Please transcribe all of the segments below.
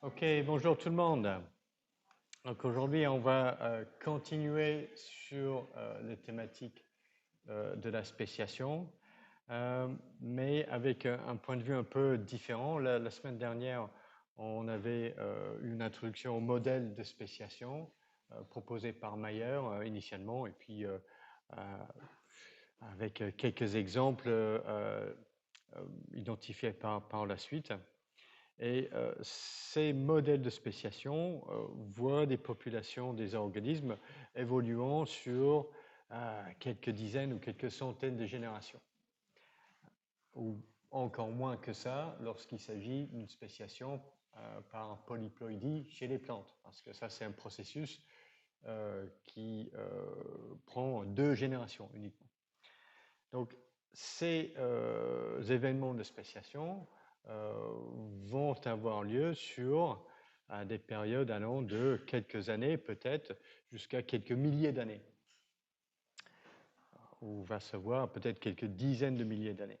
Ok, bonjour tout le monde. Donc aujourd'hui, on va continuer sur les thématiques de la spéciation, mais avec un point de vue un peu différent. La semaine dernière, on avait une introduction au modèle de spéciation proposé par Mayer initialement, et puis avec quelques exemples identifiés par la suite. Et ces modèles de spéciation voient des populations des organismes évoluant sur quelques dizaines ou quelques centaines de générations. Ou encore moins que ça lorsqu'il s'agit d'une spéciation par polyploïdie chez les plantes, parce que ça c'est un processus qui prend 2 générations uniquement. Donc ces événements de spéciation vont avoir lieu sur des périodes allant de quelques années, peut-être jusqu'à quelques milliers d'années, ou va se voir peut-être quelques dizaines de milliers d'années.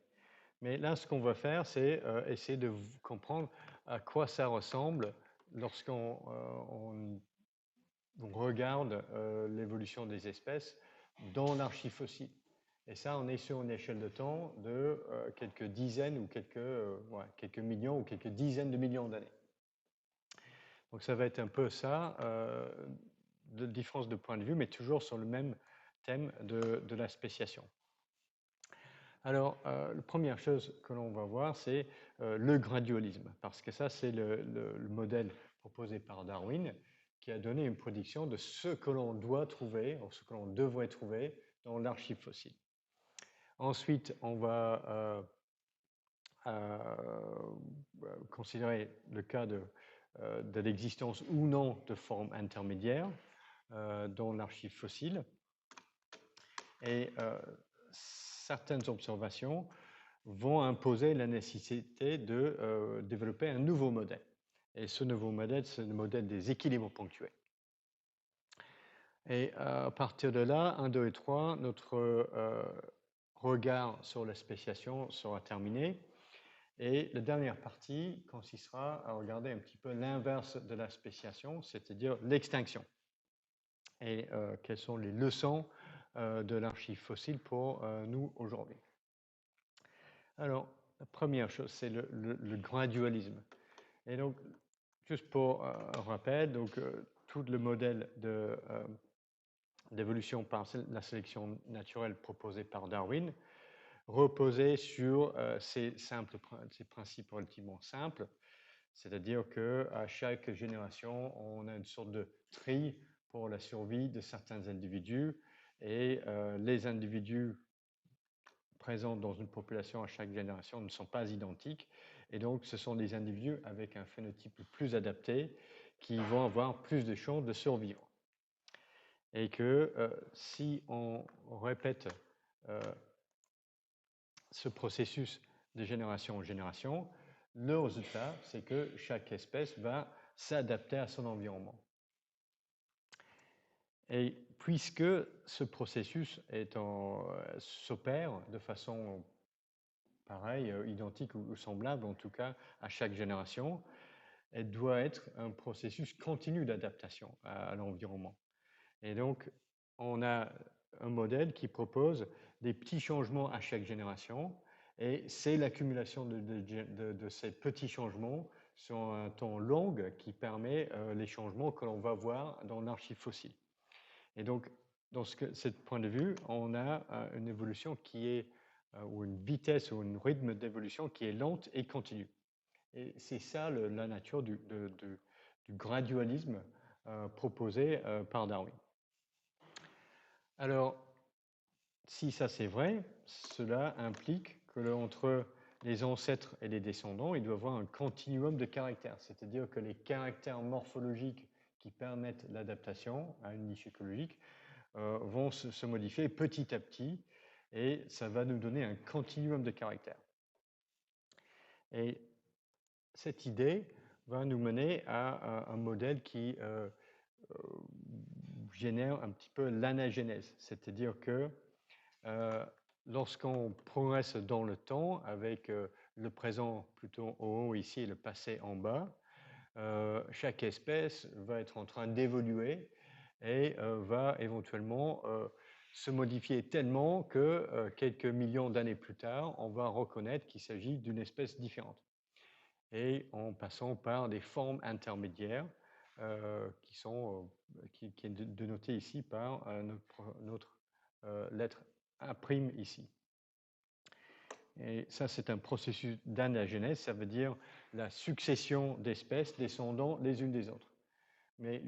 Mais là, ce qu'on va faire, c'est essayer de comprendre à quoi ça ressemble lorsqu'on regarde l'évolution des espèces dans l'archive fossile. Et ça, on est sur une échelle de temps de quelques dizaines ou quelques millions ou quelques dizaines de millions d'années. Donc ça va être un peu ça, de différence de point de vue, mais toujours sur le même thème de la spéciation. Alors, la première chose que l'on va voir, c'est le gradualisme, parce que ça, c'est le modèle proposé par Darwin, qui a donné une prédiction de ce que l'on doit trouver, ou ce que l'on devrait trouver dans l'archive fossile. Ensuite, on va considérer le cas de l'existence ou non de formes intermédiaires dans l'archive fossile. Et certaines observations vont imposer la nécessité de développer un nouveau modèle. Et ce nouveau modèle, c'est le modèle des équilibres ponctués. Et à partir de là, 1, 2 et 3, notre regard sur la spéciation sera terminé. Et la dernière partie consistera à regarder un petit peu l'inverse de la spéciation, c'est-à-dire l'extinction. Et quelles sont les leçons de l'archive fossile pour nous aujourd'hui. Alors, la première chose, c'est le gradualisme. Et donc, juste pour rappel, donc, tout le modèle d'évolution par la sélection naturelle proposé par Darwin reposait sur ces principes relativement simples, c'est-à-dire qu'à chaque génération, on a une sorte de tri pour la survie de certains individus, et les individus présents dans une population à chaque génération ne sont pas identiques, et donc ce sont des individus avec un phénotype plus adapté qui vont avoir plus de chances de survivre. Et que si on répète ce processus de génération en génération, le résultat, c'est que chaque espèce va s'adapter à son environnement. Et puisque ce processus s'opère de façon pareille, identique ou semblable, en tout cas à chaque génération, elle doit être un processus continu d'adaptation à l'environnement. Et donc, on a un modèle qui propose des petits changements à chaque génération, et c'est l'accumulation de ces petits changements sur un temps long qui permet les changements que l'on va voir dans l'archive fossile. Et donc, dans ce point de vue, on a une évolution qui est, ou une vitesse ou un rythme d'évolution qui est lente et continue. Et c'est ça la nature du gradualisme proposé par Darwin. Alors, si ça c'est vrai, cela implique que entre les ancêtres et les descendants, il doit y avoir un continuum de caractères, c'est-à-dire que les caractères morphologiques qui permettent l'adaptation à une niche écologique vont se modifier petit à petit, et ça va nous donner un continuum de caractères. Et cette idée va nous mener à un modèle qui génère un petit peu l'anagénèse, c'est-à-dire que lorsqu'on progresse dans le temps avec le présent plutôt en haut ici et le passé en bas, chaque espèce va être en train d'évoluer et va éventuellement se modifier tellement que quelques millions d'années plus tard, on va reconnaître qu'il s'agit d'une espèce différente. Et en passant par des formes intermédiaires qui est dénotée ici par notre lettre A' ici. Et ça, c'est un processus d'anagénèse, ça veut dire la succession d'espèces descendant les unes des autres. Mais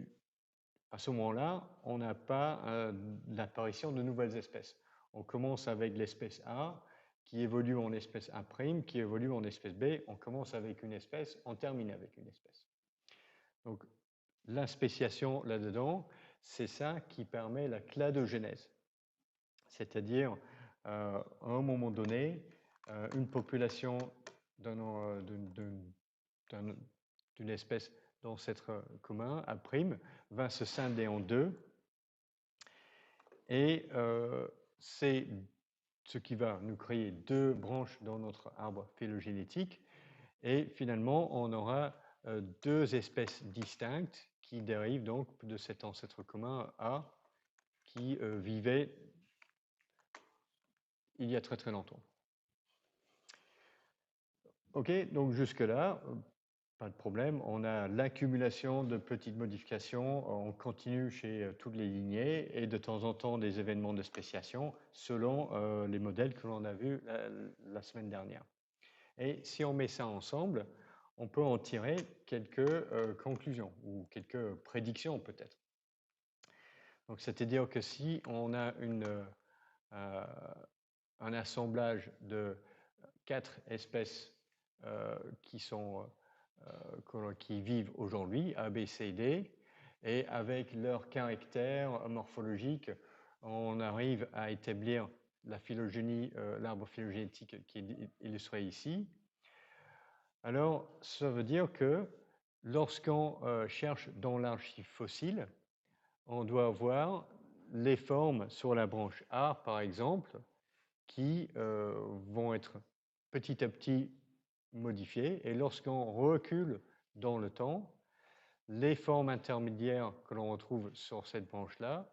à ce moment-là, on n'a pas l'apparition de nouvelles espèces. On commence avec l'espèce A, qui évolue en espèce A', qui évolue en espèce B. On commence avec une espèce, on termine avec une espèce. Donc, la spéciation là-dedans, c'est ça qui permet la cladogénèse. C'est-à-dire, à un moment donné, une population d'une espèce d'ancêtre commun, A', va se scinder en deux. Et c'est ce qui va nous créer deux branches dans notre arbre phylogénétique. Et finalement, on aura deux espèces distinctes qui dérivent donc de cet ancêtre commun A qui vivait il y a très très longtemps. Ok, donc jusque-là, pas de problème. On a l'accumulation de petites modifications. On continue chez toutes les lignées et de temps en temps des événements de spéciation selon les modèles que l'on a vus la semaine dernière. Et si on met ça ensemble, on peut en tirer quelques conclusions ou quelques prédictions peut-être. Donc, c'est-à-dire que si on a un assemblage de 4 espèces qui vivent aujourd'hui, A, B, C, D, et avec leurs caractères morphologiques, on arrive à établir la phylogénie, l'arbre phylogénétique qui est illustré ici. Alors, ça veut dire que lorsqu'on cherche dans l'archive fossile, on doit voir les formes sur la branche A, par exemple, qui vont être petit à petit modifiées. Et lorsqu'on recule dans le temps, les formes intermédiaires que l'on retrouve sur cette branche-là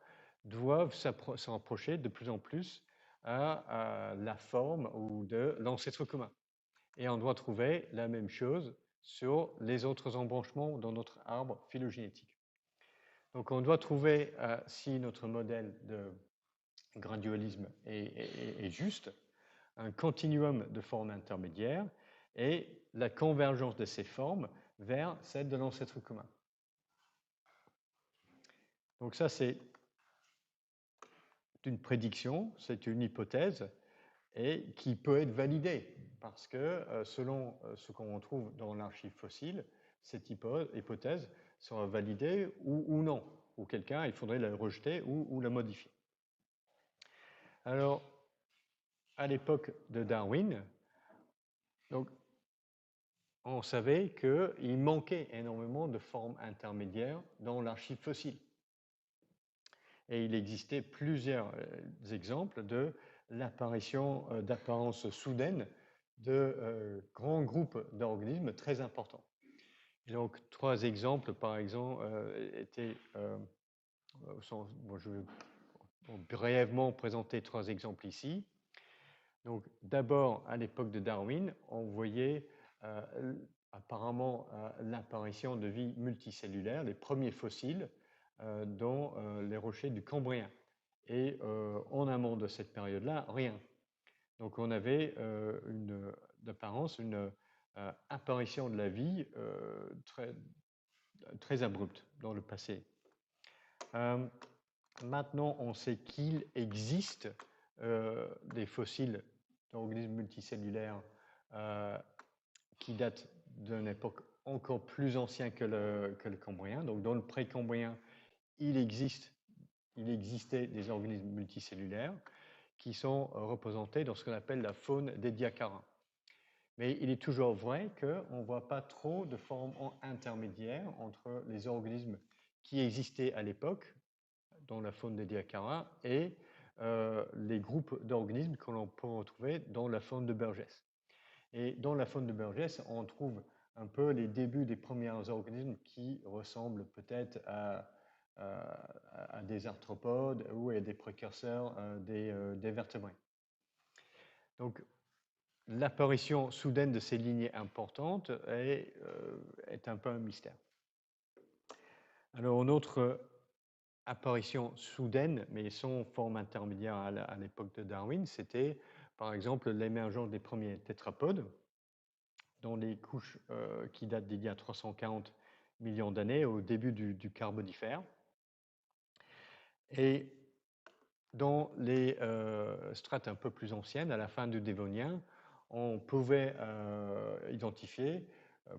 doivent se rapprocher de plus en plus à la forme ou de l'ancêtre commun. Et on doit trouver la même chose sur les autres embranchements dans notre arbre phylogénétique. Donc on doit trouver, si notre modèle de gradualisme est juste, un continuum de formes intermédiaires et la convergence de ces formes vers celle de l'ancêtre commun. Donc ça, c'est une prédiction, c'est une hypothèse et qui peut être validée parce que selon ce qu'on trouve dans l'archive fossile, cette hypothèse sera validée ou non. Auquel cas, il faudrait la rejeter ou la modifier. Alors, à l'époque de Darwin, donc, on savait qu'il manquait énormément de formes intermédiaires dans l'archive fossile. Et il existait plusieurs exemples de l'apparition d'apparences soudaines de grands groupes d'organismes très importants. Et donc, 3 exemples, par exemple, étaient... je vais brièvement présenter 3 exemples ici. Donc, d'abord, à l'époque de Darwin, on voyait apparemment l'apparition de vie multicellulaire, les premiers fossiles dans les rochers du Cambrien. Et en amont de cette période-là, rien. Donc on avait d'apparence une apparition de la vie très abrupte dans le passé. Maintenant, on sait qu'il existe des fossiles d'organismes multicellulaires qui datent d'une époque encore plus ancienne que le Cambrien. Donc dans le pré-Cambrien, il existait des organismes multicellulaires qui sont représentés dans ce qu'on appelle la faune des Ediacara. Mais il est toujours vrai qu'on ne voit pas trop de formes intermédiaires entre les organismes qui existaient à l'époque dans la faune des Ediacara et les groupes d'organismes que l'on peut retrouver dans la faune de Burgess. Et dans la faune de Burgess, on trouve un peu les débuts des premiers organismes qui ressemblent peut-être à des arthropodes ou à des précurseurs des vertébrés. Donc, l'apparition soudaine de ces lignées importantes est un peu un mystère. Alors, une autre apparition soudaine, mais sans forme intermédiaire à l'époque de Darwin, c'était par exemple l'émergence des premiers tétrapodes, dans les couches qui datent d'il y a 340 millions d'années, au début du Carbonifère. Et dans les strates un peu plus anciennes, à la fin du Dévonien, on pouvait identifier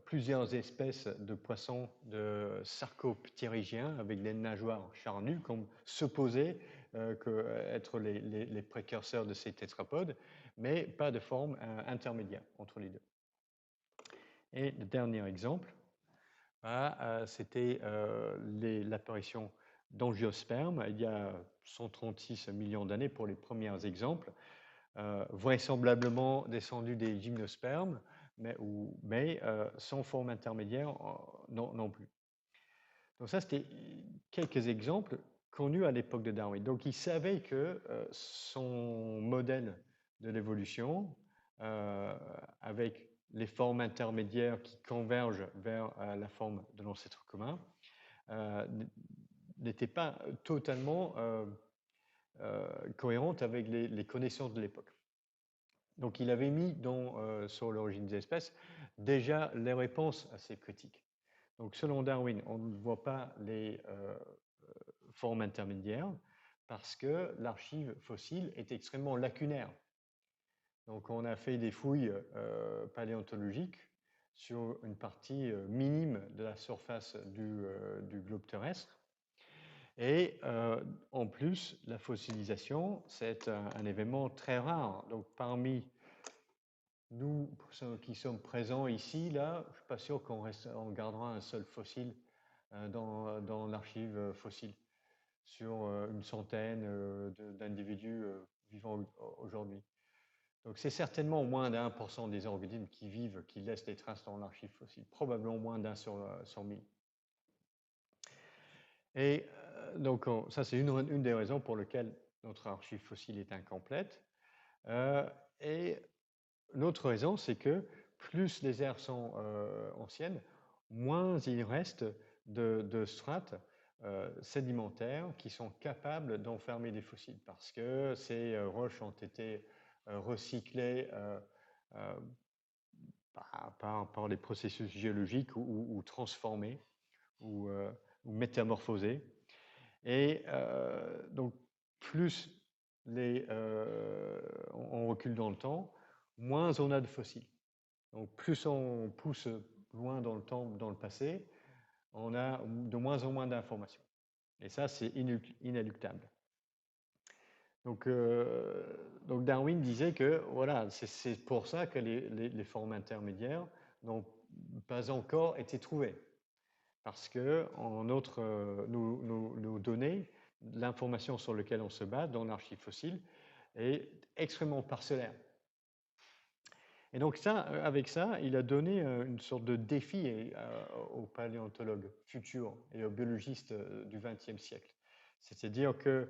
plusieurs espèces de poissons de sarcoptérygiens avec des nageoires charnues, comme supposé être les précurseurs de ces tétrapodes, mais pas de forme intermédiaire entre les deux. Et le dernier exemple, c'était l'apparition d'angiospermes il y a 136 millions d'années pour les premiers exemples, vraisemblablement descendus des gymnospermes, mais sans forme intermédiaire non plus. Donc ça, c'était quelques exemples connus à l'époque de Darwin. Donc il savait que son modèle de l'évolution, avec les formes intermédiaires qui convergent vers la forme de l'ancêtre commun, n'était pas totalement cohérente avec les connaissances de l'époque. Donc il avait mis sur l'origine des espèces déjà les réponses à ces critiques. Donc selon Darwin, on ne voit pas les formes intermédiaires parce que l'archive fossile est extrêmement lacunaire. Donc on a fait des fouilles paléontologiques sur une partie minime de la surface du globe terrestre. Et en plus, la fossilisation, c'est un événement très rare. Donc parmi nous qui sommes présents ici, là, je ne suis pas sûr qu'on gardera un seul fossile dans l'archive fossile sur une centaine d'individus vivant aujourd'hui. Donc c'est certainement moins d'1% des organismes qui vivent, qui laissent des traces dans l'archive fossile, probablement moins d'1 sur 1000. Et donc ça c'est une des raisons pour lesquelles notre archive fossile est incomplète. Et l'autre raison, c'est que plus les aires sont anciennes, moins il reste de strates sédimentaires qui sont capables d'enfermer des fossiles, parce que ces roches ont été recyclées par les processus géologiques ou transformées ou métamorphosées. Et donc, plus on recule dans le temps, moins on a de fossiles. Donc, plus on pousse loin dans le temps, dans le passé, on a de moins en moins d'informations. Et ça, c'est inéluctable. Donc Darwin disait que voilà, c'est pour ça que les formes intermédiaires n'ont pas encore été trouvées. Parce que nos données, l'information sur laquelle on se base dans l'archive fossile est extrêmement parcellaire. Et donc avec ça, il a donné une sorte de défi aux paléontologues futurs et aux biologistes du XXe siècle. C'est-à-dire que,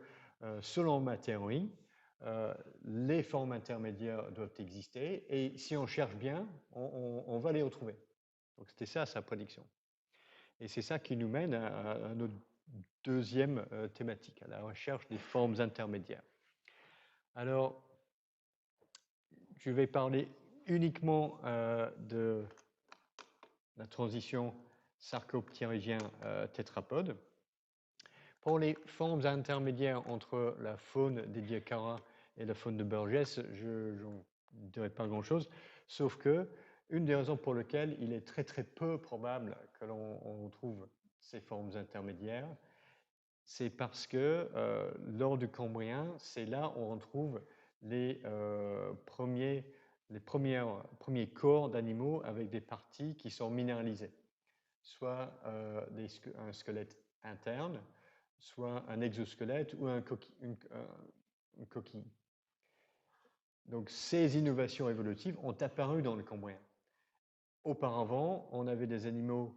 selon ma théorie, les formes intermédiaires doivent exister, et si on cherche bien, on va les retrouver. Donc c'était ça sa prédiction. Et c'est ça qui nous mène à notre deuxième thématique, à la recherche des formes intermédiaires. Alors, je vais parler uniquement de la transition sarcoptérygien-tétrapode. Pour les formes intermédiaires entre la faune d'Ediacara et la faune de Burgess, je ne dirai pas grand-chose, sauf que une des raisons pour lesquelles il est très très peu probable que l'on trouve ces formes intermédiaires, c'est parce que lors du Cambrien, c'est là où on trouve les premiers corps d'animaux avec des parties qui sont minéralisées, soit un squelette interne, soit un exosquelette ou une coquille. Donc ces innovations évolutives ont apparu dans le Cambrien. auparavant, on avait des animaux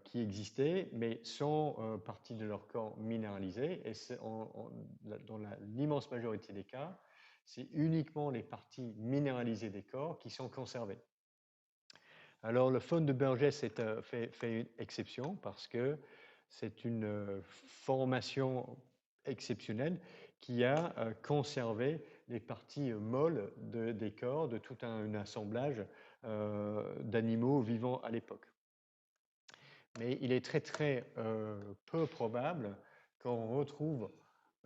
qui existaient, mais sans partie de leur corps minéralisée. Et dans l'immense majorité des cas, c'est uniquement les parties minéralisées des corps qui sont conservées. Alors, le faune de Burgess fait une exception parce que c'est une formation exceptionnelle qui a conservé les parties molles des corps de tout un assemblage d'animaux vivants à l'époque. Mais il est très très peu probable qu'on retrouve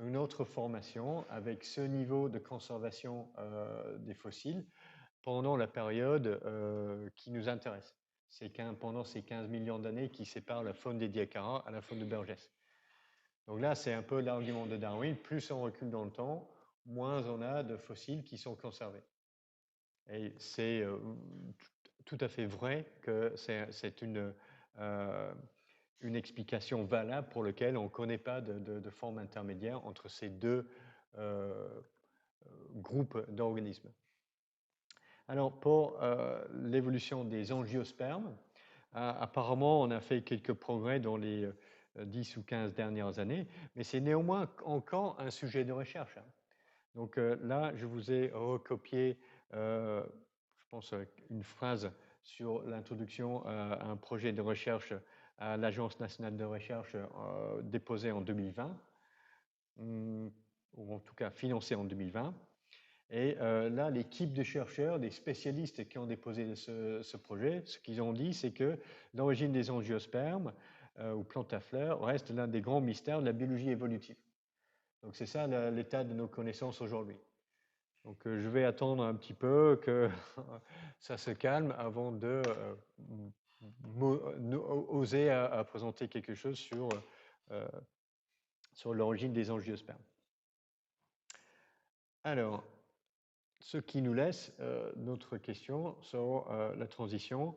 une autre formation avec ce niveau de conservation des fossiles pendant la période qui nous intéresse. C'est pendant ces 15 millions d'années qui séparent la faune des Diacara à la faune de Burgess. Donc là, c'est un peu l'argument de Darwin. Plus on recule dans le temps, moins on a de fossiles qui sont conservés. Et c'est tout à fait vrai que c'est une explication valable pour laquelle on ne connaît pas de forme intermédiaire entre ces deux groupes d'organismes. Alors, pour l'évolution des angiospermes, apparemment, on a fait quelques progrès dans les 10 ou 15 dernières années, mais c'est néanmoins encore un sujet de recherche. Donc là, je vous ai recopié, je pense, une phrase sur l'introduction à un projet de recherche à l'Agence nationale de recherche déposé en 2020, ou en tout cas financé en 2020. Et là, l'équipe de chercheurs, des spécialistes qui ont déposé ce projet, ce qu'ils ont dit, c'est que l'origine des angiospermes ou plantes à fleurs reste l'un des grands mystères de la biologie évolutive. Donc c'est ça l'état de nos connaissances aujourd'hui. Donc je vais attendre un petit peu que ça se calme avant de oser à présenter quelque chose sur l'origine des angiospermes. Alors, ce qui nous laisse notre question sur la transition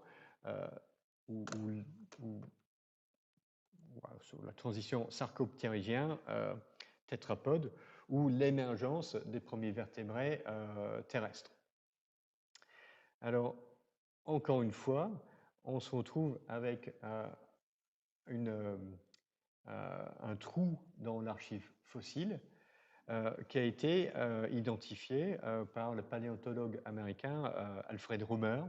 sur la transition sarcoptérygien tétrapode ou l'émergence des premiers vertébrés terrestres. Alors, encore une fois, on se retrouve avec un trou dans l'archive fossile qui a été identifié par le paléontologue américain Alfred Roemer,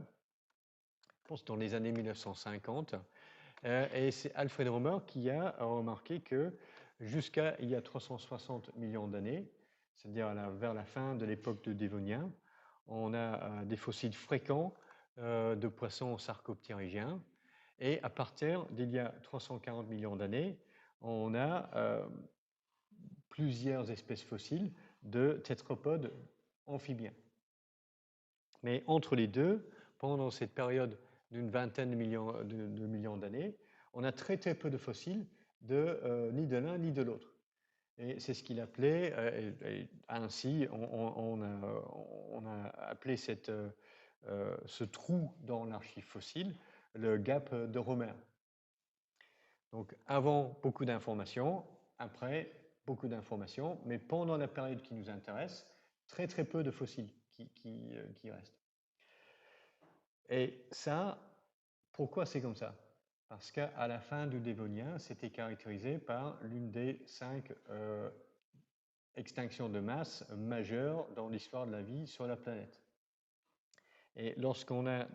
je pense dans les années 1950. Et c'est Alfred Roemer qui a remarqué que jusqu'à il y a 360 millions d'années, c'est-à-dire vers la fin de l'époque de Dévonien, on a des fossiles fréquents de poissons sarcoptérygiens. Et à partir d'il y a 340 millions d'années, on a plusieurs espèces fossiles de tétrapodes amphibiens. Mais entre les deux, pendant cette période d'une vingtaine de millions d'années, on a très très peu de fossiles ni de l'un ni de l'autre. Et c'est ce qu'il appelait, ainsi on a appelé ce trou dans l'archive fossile le gap de Roemer. Donc avant, beaucoup d'informations, après, beaucoup d'informations, mais pendant la période qui nous intéresse, très très peu de fossiles qui restent. Et ça, pourquoi c'est comme ça? Parce qu'à la fin du Dévonien, c'était caractérisé par l'une des 5 extinctions de masse majeures dans l'histoire de la vie sur la planète. Et lorsqu'on a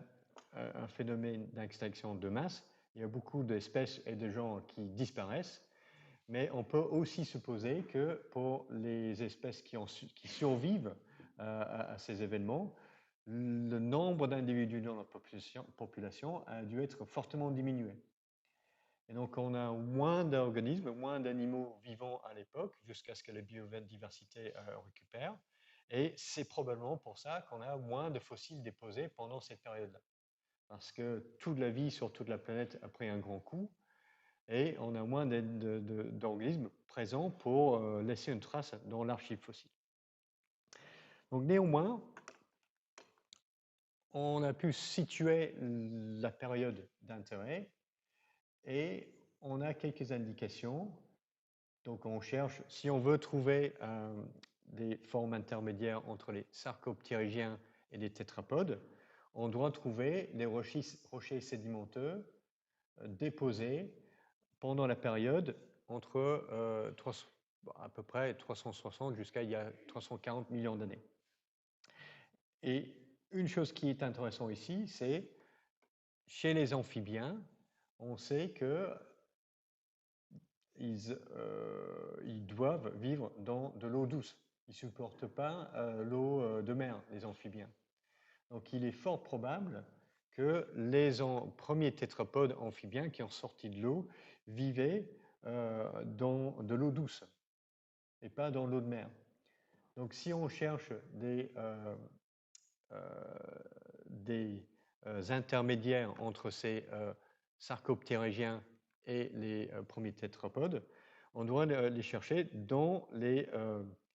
un phénomène d'extinction de masse, il y a beaucoup d'espèces et de genres qui disparaissent, mais on peut aussi supposer que pour les espèces qui survivent à ces événements, le nombre d'individus dans la population a dû être fortement diminué. Et donc on a moins d'organismes, moins d'animaux vivants à l'époque, jusqu'à ce que la biodiversité récupère. Et c'est probablement pour ça qu'on a moins de fossiles déposés pendant cette période-là. Parce que toute la vie sur toute la planète a pris un grand coup, et on a moins d'organismes présents pour laisser une trace dans l'archive fossile. Donc néanmoins, on a pu situer la période d'intérêt et on a quelques indications. Donc on cherche, si on veut trouver des formes intermédiaires entre les sarcoptérygiens et les tétrapodes, on doit trouver des rochers sédimenteux déposés pendant la période entre à peu près 360 jusqu'à il y a 340 millions d'années. Et une chose qui est intéressante ici, c'est chez les amphibiens, on sait que ils doivent vivre dans de l'eau douce. Ils ne supportent pas l'eau de mer, les amphibiens. Donc il est fort probable que les premiers tétrapodes amphibiens qui ont sorti de l'eau vivaient dans de l'eau douce et pas dans l'eau de mer. Donc si on cherche des intermédiaires entre ces sarcoptérygiens et les premiers tétrapodes, on doit les chercher dans les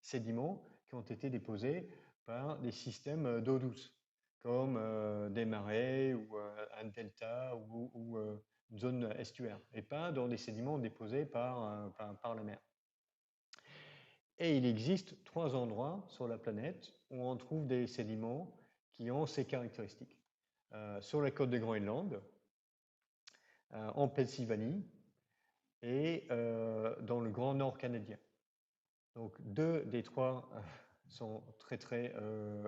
sédiments qui ont été déposés par des systèmes d'eau douce, comme des marais ou un delta ou une zone estuaire, et pas dans des sédiments déposés par la mer. Et il existe 3 endroits sur la planète où on trouve des sédiments qui ont ces caractéristiques. Sur la côte de Groenland, en Pennsylvanie et dans le Grand Nord canadien. Donc 2 des 3 sont très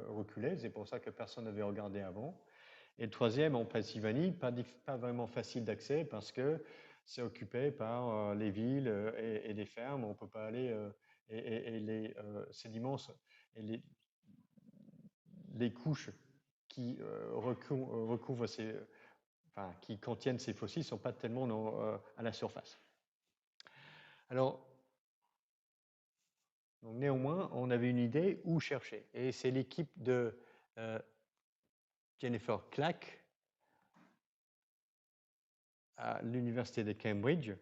reculés, c'est pour ça que personne n'avait regardé avant. Et le 3e en Pennsylvanie, pas vraiment facile d'accès parce que c'est occupé par les villes et les fermes, on ne peut pas aller, et les sédiments et les couches qui recouvrent qui contiennent ces fossiles ne sont pas tellement à la surface. Alors, donc néanmoins, on avait une idée où chercher. Et c'est l'équipe de Jennifer Clack à l'université de Cambridge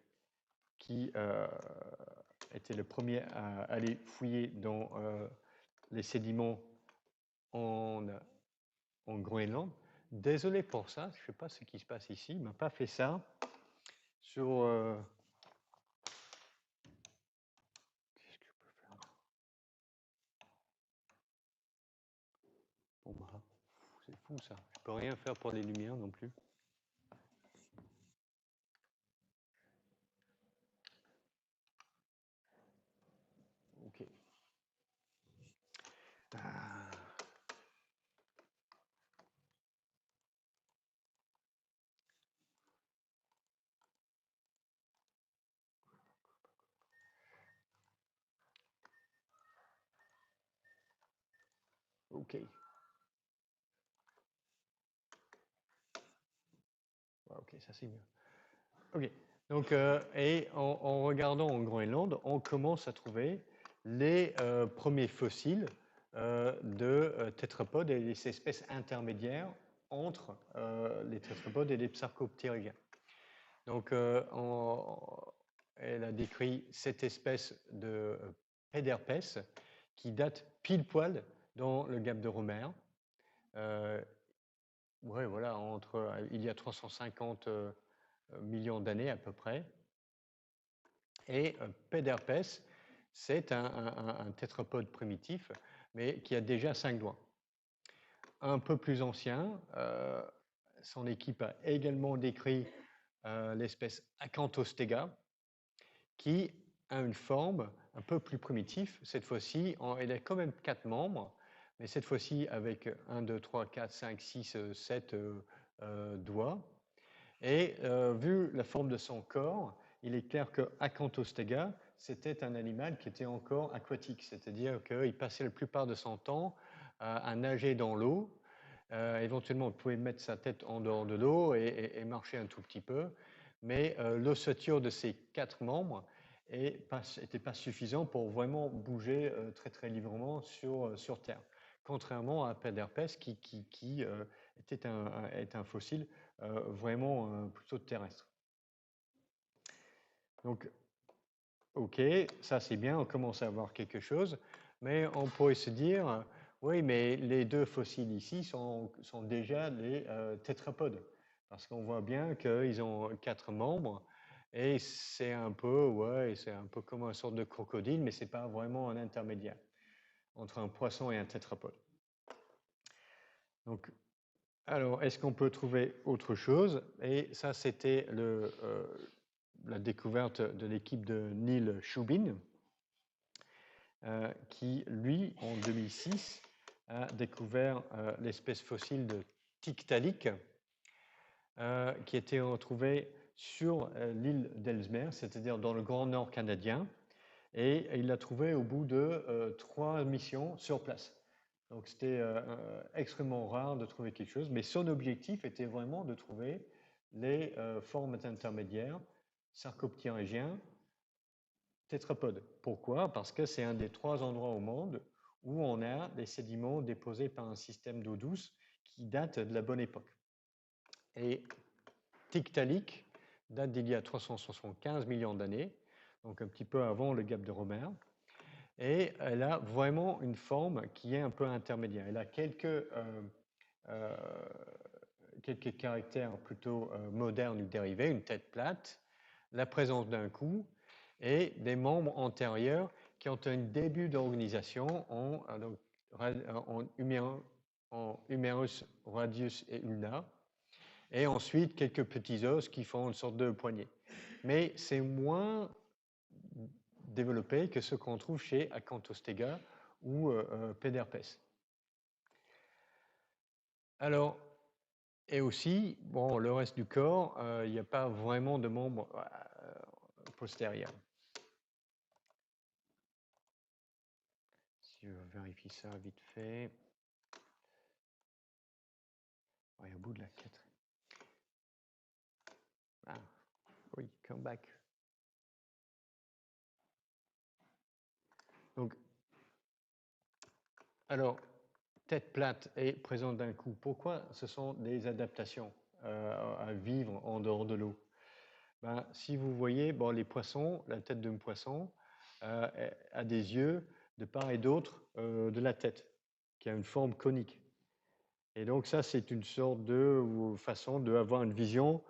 qui était le premier à aller fouiller dans les sédiments en Groenland. Désolé pour ça, je ne sais pas ce qui se passe ici, il ne m'a pas fait ça sur... Qu'est-ce que je peux faire? Bon bah, c'est fou ça, je ne peux rien faire pour les lumières non plus. Ok. Ok. Ok, ça c'est mieux. Ok. Donc, et en regardant en Groenland, on commence à trouver les premiers fossiles de tétrapodes et les espèces intermédiaires entre les tétrapodes et les sarcoptérygiens. Donc, elle a décrit cette espèce de Pederpes qui date pile poil dans le Gap de Romer. Ouais, voilà, il y a 350 millions d'années à peu près. Et Pederpes, c'est un tétrapode primitif, mais qui a déjà 5 doigts. Un peu plus ancien, son équipe a également décrit l'espèce Acanthostega, qui a une forme un peu plus primitive. Cette fois-ci, elle a quand même 4 membres, mais cette fois-ci avec 1, 2, 3, 4, 5, 6, 7 doigts. Et vu la forme de son corps, il est clair que Acanthostega, c'était un animal qui était encore aquatique, c'est-à-dire qu'il passait la plupart de son temps à nager dans l'eau. Éventuellement, on pouvait mettre sa tête en dehors de l'eau et marcher un tout petit peu, mais l'ossature de ses 4 membres n'était pas suffisant pour vraiment bouger très librement sur Terre, contrairement à Pederpes qui est un fossile vraiment plutôt terrestre. Donc, ok, ça c'est bien, on commence à avoir quelque chose, mais on pourrait se dire, oui, mais les 2 fossiles ici sont déjà les tétrapodes, parce qu'on voit bien qu'ils ont 4 membres, et c'est un peu comme une sorte de crocodile, mais c'est pas vraiment un intermédiaire entre un poisson et un tétrapode. Donc, Alors, est-ce qu'on peut trouver autre chose? Et ça, c'était la découverte de l'équipe de Neil Shubin, qui, lui, en 2006, a découvert l'espèce fossile de Tiktaalik, qui était retrouvée sur l'île d'Ellesmere, c'est-à-dire dans le Grand Nord canadien, et il l'a trouvée au bout de 3 missions sur place. Donc c'était extrêmement rare de trouver quelque chose, mais son objectif était vraiment de trouver les formes intermédiaires, sarcoptérygiens, tétrapodes. Pourquoi? Parce que c'est un des 3 endroits au monde où on a des sédiments déposés par un système d'eau douce qui date de la bonne époque. Et Tiktaalik date d'il y a 375 millions d'années, donc un petit peu avant le gap de Romer. Et elle a vraiment une forme qui est un peu intermédiaire. Elle a quelques caractères plutôt modernes ou dérivés, une tête plate, la présence d'un cou et des membres antérieurs qui ont un début d'organisation en humérus, radius et ulna, et ensuite quelques petits os qui font une sorte de poignée. Mais c'est moins développé que ce qu'on trouve chez Acanthostega ou Pederpes. Alors, et aussi, bon, le reste du corps, il n'y a pas vraiment de membres postérieurs. Si je vérifie ça vite fait. Ouais, au bout de la 4. Ah, oui, come back. Donc, alors, tête plate et présente d'un coup. Pourquoi ce sont des adaptations à vivre en dehors de l'eau? Ben, si vous voyez, bon, les poissons, la tête d'un poisson a des yeux de part et d'autre de la tête, qui a une forme conique. Et donc ça, c'est une sorte de façon d'avoir une vision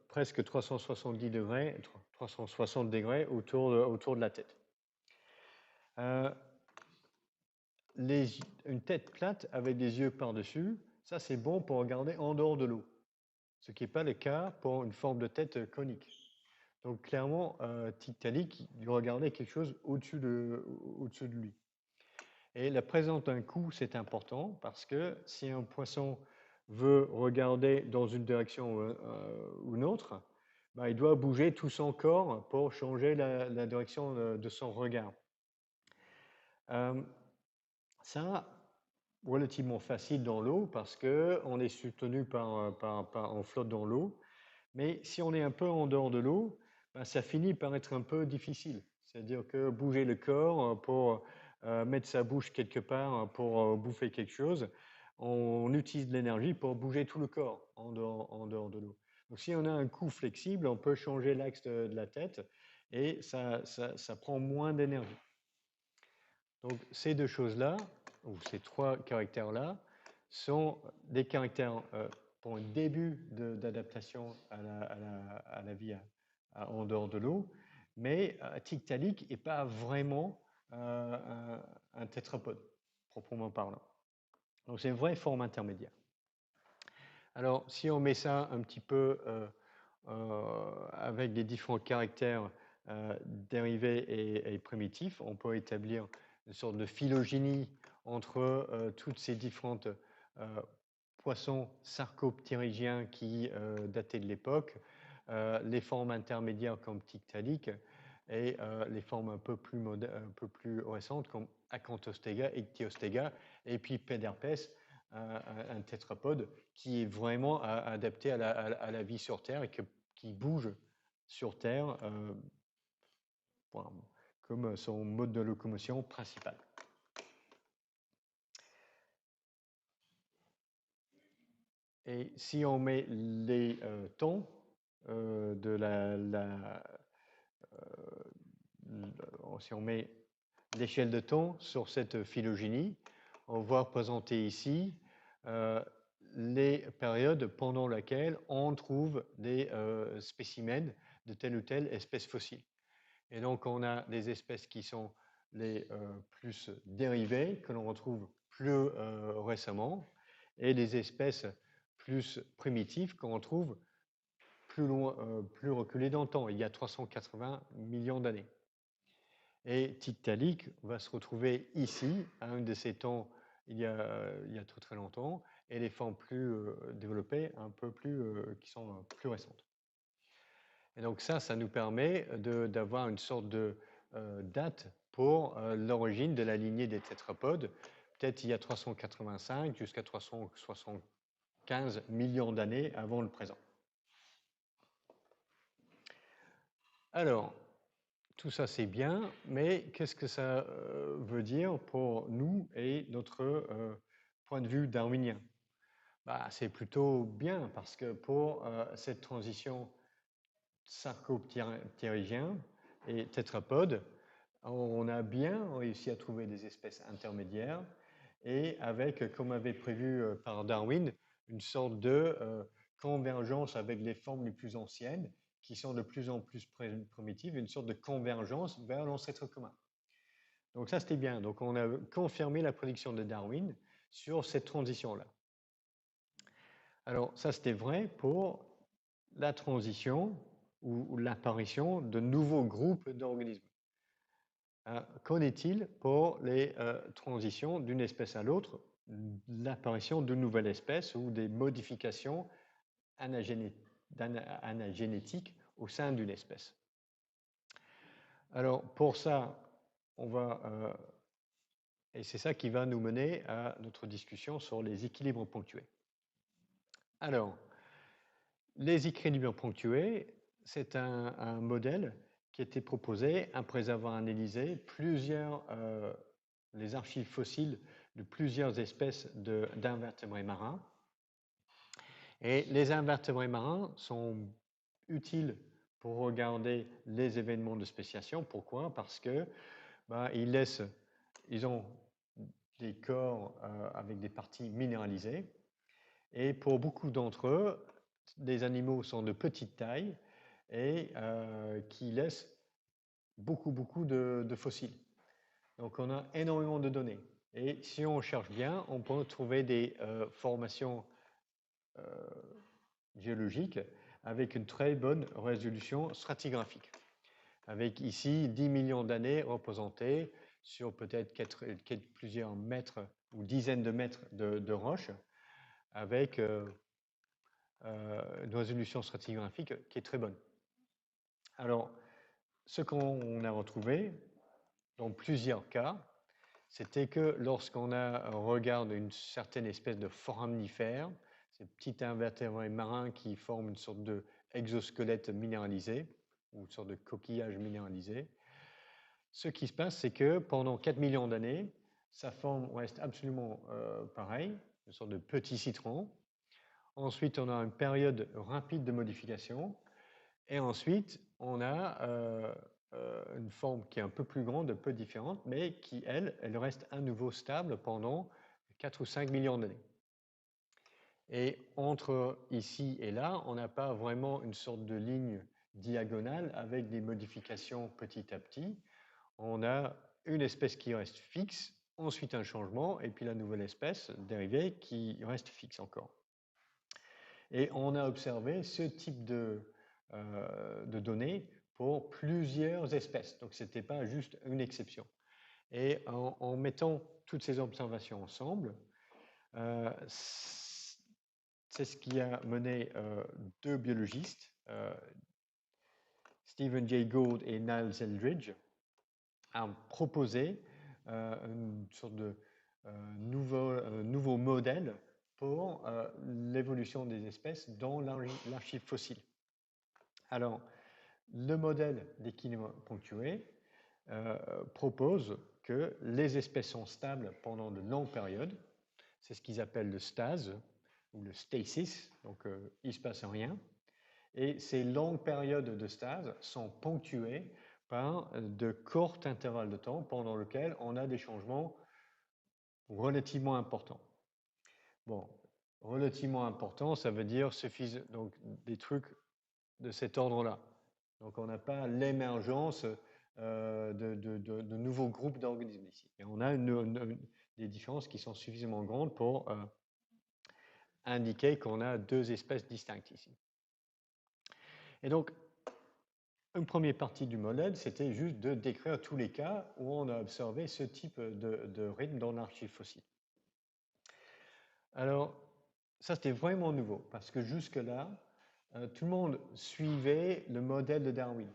presque 370 degrés, 360 degrés autour de la tête. Une tête plate avec des yeux par-dessus, ça c'est bon pour regarder en dehors de l'eau, ce qui n'est pas le cas pour une forme de tête conique. Donc clairement, Tiktaalik, il regardait quelque chose au-dessus de lui. Et la présence d'un cou, c'est important parce que si un poisson veut regarder dans une direction ou une autre, ben, il doit bouger tout son corps pour changer la direction de son regard. Ça, relativement facile dans l'eau parce qu'on est soutenu on flotte dans l'eau. Mais si on est un peu en dehors de l'eau, ben, ça finit par être un peu difficile. C'est-à-dire que bouger le corps pour mettre sa bouche quelque part pour bouffer quelque chose, on utilise de l'énergie pour bouger tout le corps en dehors de l'eau. Donc si on a un cou flexible, on peut changer l'axe de la tête et ça prend moins d'énergie. Donc ces deux choses-là, ou ces 3 caractères-là, sont des caractères pour un début d'adaptation à la vie en dehors de l'eau, mais Tiktaalik n'est pas vraiment un tétrapode, proprement parlant. Donc c'est une vraie forme intermédiaire. Alors si on met ça un petit peu avec des différents caractères dérivés et primitifs, on peut établir une sorte de phylogénie entre toutes ces différentes poissons sarcoptérygiens qui dataient de l'époque, les formes intermédiaires comme Tiktaalik et les formes un peu plus récentes comme Acanthostega, Ichthyostega et puis Pederpes, un tétrapode qui est vraiment adapté à la vie sur Terre et qui bouge sur Terre comme son mode de locomotion principal. Et si on met les tons si on met l'échelle de temps sur cette phylogénie, on va représenter ici les périodes pendant lesquelles on trouve des spécimens de telle ou telle espèce fossile. Et donc on a des espèces qui sont les plus dérivées, que l'on retrouve plus récemment, et les espèces plus primitives qu'on trouve plus loin, plus reculées dans le temps, il y a 380 millions d'années. Et Tiktaalik va se retrouver ici, à un de ces temps il y a très très longtemps, et les formes plus développées, un peu plus, qui sont plus récentes. Et donc ça nous permet d'avoir une sorte de date pour l'origine de la lignée des tétrapodes, peut-être il y a 385 jusqu'à 375 millions d'années avant le présent. Alors, tout ça c'est bien, mais qu'est-ce que ça veut dire pour nous et notre point de vue darwinien? Bah, c'est plutôt bien parce que pour cette transition sarcoptérygien et tétrapode, on a bien réussi à trouver des espèces intermédiaires et avec, comme avait prévu par Darwin, une sorte de convergence avec les formes les plus anciennes qui sont de plus en plus primitives, une sorte de convergence vers l'ancêtre commun. Donc ça, c'était bien. Donc on a confirmé la prédiction de Darwin sur cette transition-là. Alors ça, c'était vrai pour la transition ou l'apparition de nouveaux groupes d'organismes. Qu'en est-il pour les transitions d'une espèce à l'autre, l'apparition de nouvelles espèces ou des modifications anagénétiques au sein d'une espèce? Alors pour ça, on va, et c'est ça qui va nous mener à notre discussion sur les équilibres ponctués. Alors, les équilibres ponctués, c'est un modèle qui a été proposé après avoir analysé les archives fossiles de plusieurs espèces d'invertébrés marins. Et les invertébrés marins sont utiles pour regarder les événements de spéciation. Pourquoi? Parce que ils ont des corps avec des parties minéralisées. Et pour beaucoup d'entre eux, les animaux sont de petite taille et qui laissent beaucoup de fossiles. Donc on a énormément de données. Et si on cherche bien, on peut trouver des formations géologiques avec une très bonne résolution stratigraphique. Avec ici 10 millions d'années représentées sur peut-être plusieurs mètres ou dizaines de mètres de roches, avec une résolution stratigraphique qui est très bonne. Alors, ce qu'on a retrouvé dans plusieurs cas, c'était que lorsqu'on regarde une certaine espèce de foraminifère, ces petits invertébrés marins qui forment une sorte d'exosquelette minéralisé, ou une sorte de coquillage minéralisé, ce qui se passe, c'est que pendant 4 millions d'années, sa forme reste absolument pareille, une sorte de petit citron. Ensuite, on a une période rapide de modification. Et ensuite, on a une forme qui est un peu plus grande, un peu différente, mais qui, elle reste à nouveau stable pendant 4 ou 5 millions d'années. Et entre ici et là, on n'a pas vraiment une sorte de ligne diagonale avec des modifications petit à petit. On a une espèce qui reste fixe, ensuite un changement, et puis la nouvelle espèce dérivée qui reste fixe encore. Et on a observé ce type de données pour plusieurs espèces. Donc, ce n'était pas juste une exception. Et en mettant toutes ces observations ensemble, c'est ce qui a mené deux biologistes, Stephen Jay Gould et Niles Eldredge, à proposer une sorte de nouveau modèle pour l'évolution des espèces dans l'archive fossile. Alors, le modèle d'équilibre ponctué propose que les espèces sont stables pendant de longues périodes. C'est ce qu'ils appellent le stase ou le stasis, donc il ne se passe rien. Et ces longues périodes de stase sont ponctuées par de courts intervalles de temps pendant lesquels on a des changements relativement importants. Bon, relativement importants, ça veut dire donc des trucs de cet ordre-là. Donc on n'a pas l'émergence de nouveaux groupes d'organismes ici. Et on a des différences qui sont suffisamment grandes pour indiquer qu'on a deux espèces distinctes ici. Et donc, une première partie du modèle, c'était juste de décrire tous les cas où on a observé ce type de rythme dans l'archive fossile. Alors, ça c'était vraiment nouveau, parce que jusque-là, tout le monde suivait le modèle de Darwin,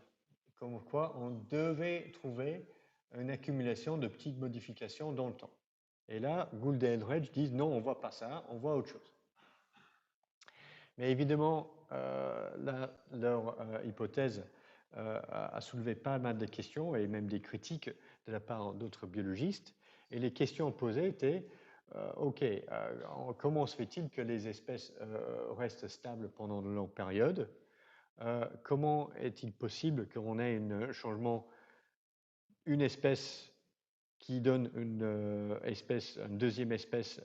comme quoi on devait trouver une accumulation de petites modifications dans le temps. Et là, Gould et Eldredge disent non, on ne voit pas ça, on voit autre chose. Mais évidemment, leur hypothèse a soulevé pas mal de questions et même des critiques de la part d'autres biologistes. Et les questions posées étaient, OK, comment se fait-il que les espèces restent stables pendant de longues périodes? Comment est-il possible qu'on ait un changement, une espèce qui donne une deuxième espèce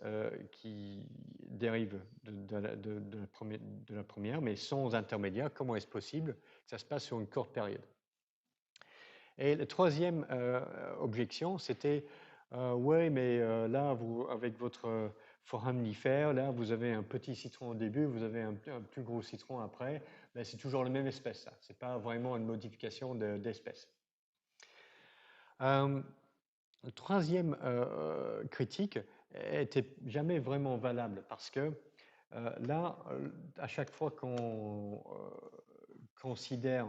qui dérive de la première, mais sans intermédiaire? Comment est-ce possible que ça se passe sur une courte période? Et la troisième objection, c'était oui, mais là, avec votre foraminifère, là, vous avez un petit citron au début, vous avez un plus gros citron après, ben, c'est toujours la même espèce, ça. Ce n'est pas vraiment une modification d'espèce. La troisième critique n'était jamais vraiment valable parce que là, à chaque fois qu'on considère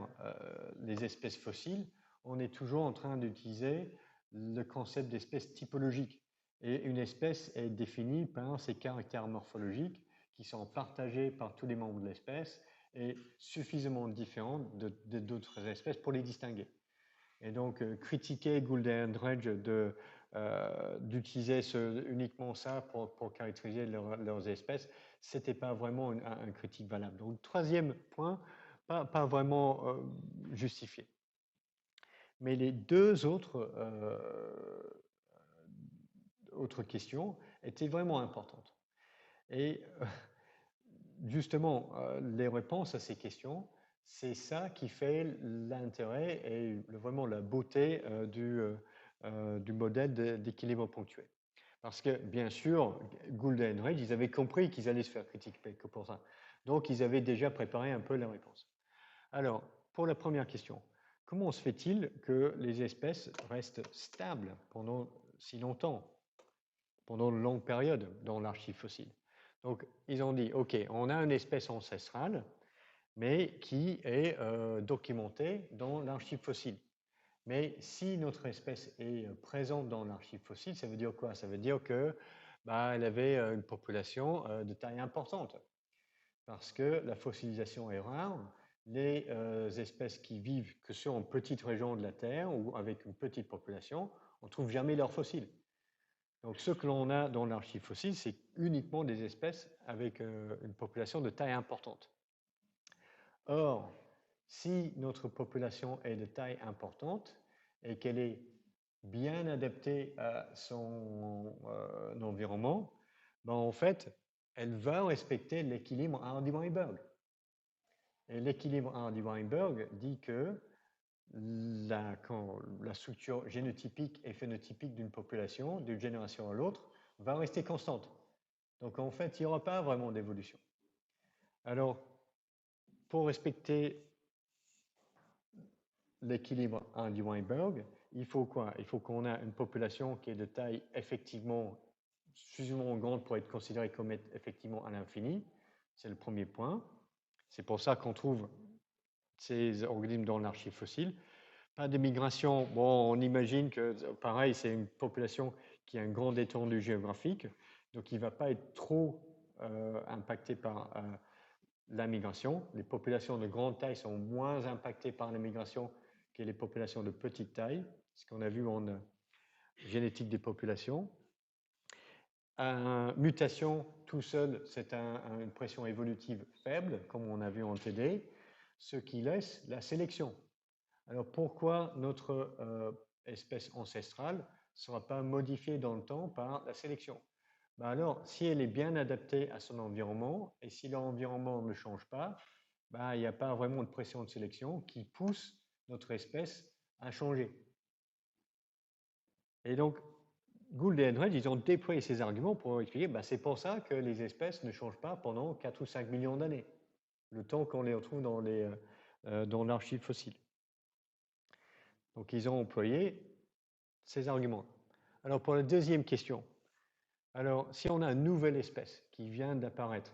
les espèces fossiles, on est toujours en train d'utiliser le concept d'espèce typologique. Et une espèce est définie par ses caractères morphologiques qui sont partagés par tous les membres de l'espèce et suffisamment différents d'autres espèces pour les distinguer. Et donc, critiquer Gould et Eldredge d'utiliser uniquement ça pour caractériser leurs espèces, ce n'était pas vraiment un critique valable. Donc, troisième point, pas vraiment justifié. Mais les deux autres questions étaient vraiment importantes. Et justement, les réponses à ces questions, c'est ça qui fait l'intérêt et vraiment la beauté du modèle d'équilibre ponctuel. Parce que, bien sûr, Gould et Eldredge, ils avaient compris qu'ils allaient se faire critiquer que pour ça. Donc, ils avaient déjà préparé un peu la réponse. Alors, pour la première question, comment se fait-il que les espèces restent stables pendant si longtemps, pendant de longues périodes dans l'archive fossile? Donc, ils ont dit, OK, on a une espèce ancestrale, mais qui est documentée dans l'archive fossile. Mais si notre espèce est présente dans l'archive fossile, ça veut dire quoi? Ça veut dire que elle avait une population de taille importante. Parce que la fossilisation est rare. Les espèces qui vivent que sur une petite région de la Terre ou avec une petite population, on ne trouve jamais leurs fossiles. Donc, ce que l'on a dans l'archive fossile, c'est uniquement des espèces avec une population de taille importante. Or, si notre population est de taille importante et qu'elle est bien adaptée à son environnement, en fait, elle va respecter l'équilibre Hardy-Weinberg. Et l'équilibre Hardy-Weinberg dit que quand la structure génotypique et phénotypique d'une population, d'une génération à l'autre, va rester constante. Donc en fait, il n'y aura pas vraiment d'évolution. Alors, pour respecter l'équilibre Hardy-Weinberg, il faut quoi? Il faut qu'on ait une population qui est de taille effectivement suffisamment grande pour être considérée comme effectivement à l'infini. C'est le premier point. C'est pour ça qu'on trouve ces organismes dans l'archive fossile. Pas de migration. Bon, on imagine que, pareil, c'est une population qui a une grande étendue géographique, donc il ne va pas être trop impacté par la migration. Les populations de grande taille sont moins impactées par la migration que les populations de petite taille, ce qu'on a vu en génétique des populations. Mutation tout seul, c'est une pression évolutive faible, comme on a vu en TD, ce qui laisse la sélection. Alors pourquoi notre espèce ancestrale ne sera pas modifiée dans le temps par la sélection? Alors, si elle est bien adaptée à son environnement, et si l'environnement ne change pas, il n'y a pas vraiment de pression de sélection qui pousse notre espèce à changer. Et donc, Gould et Eldredge, ils ont déployé ces arguments pour expliquer que c'est pour ça que les espèces ne changent pas pendant 4 ou 5 millions d'années, le temps qu'on les retrouve dans l'archive fossile. Donc, ils ont employé ces arguments. Alors, pour la deuxième question, alors, si on a une nouvelle espèce qui vient d'apparaître,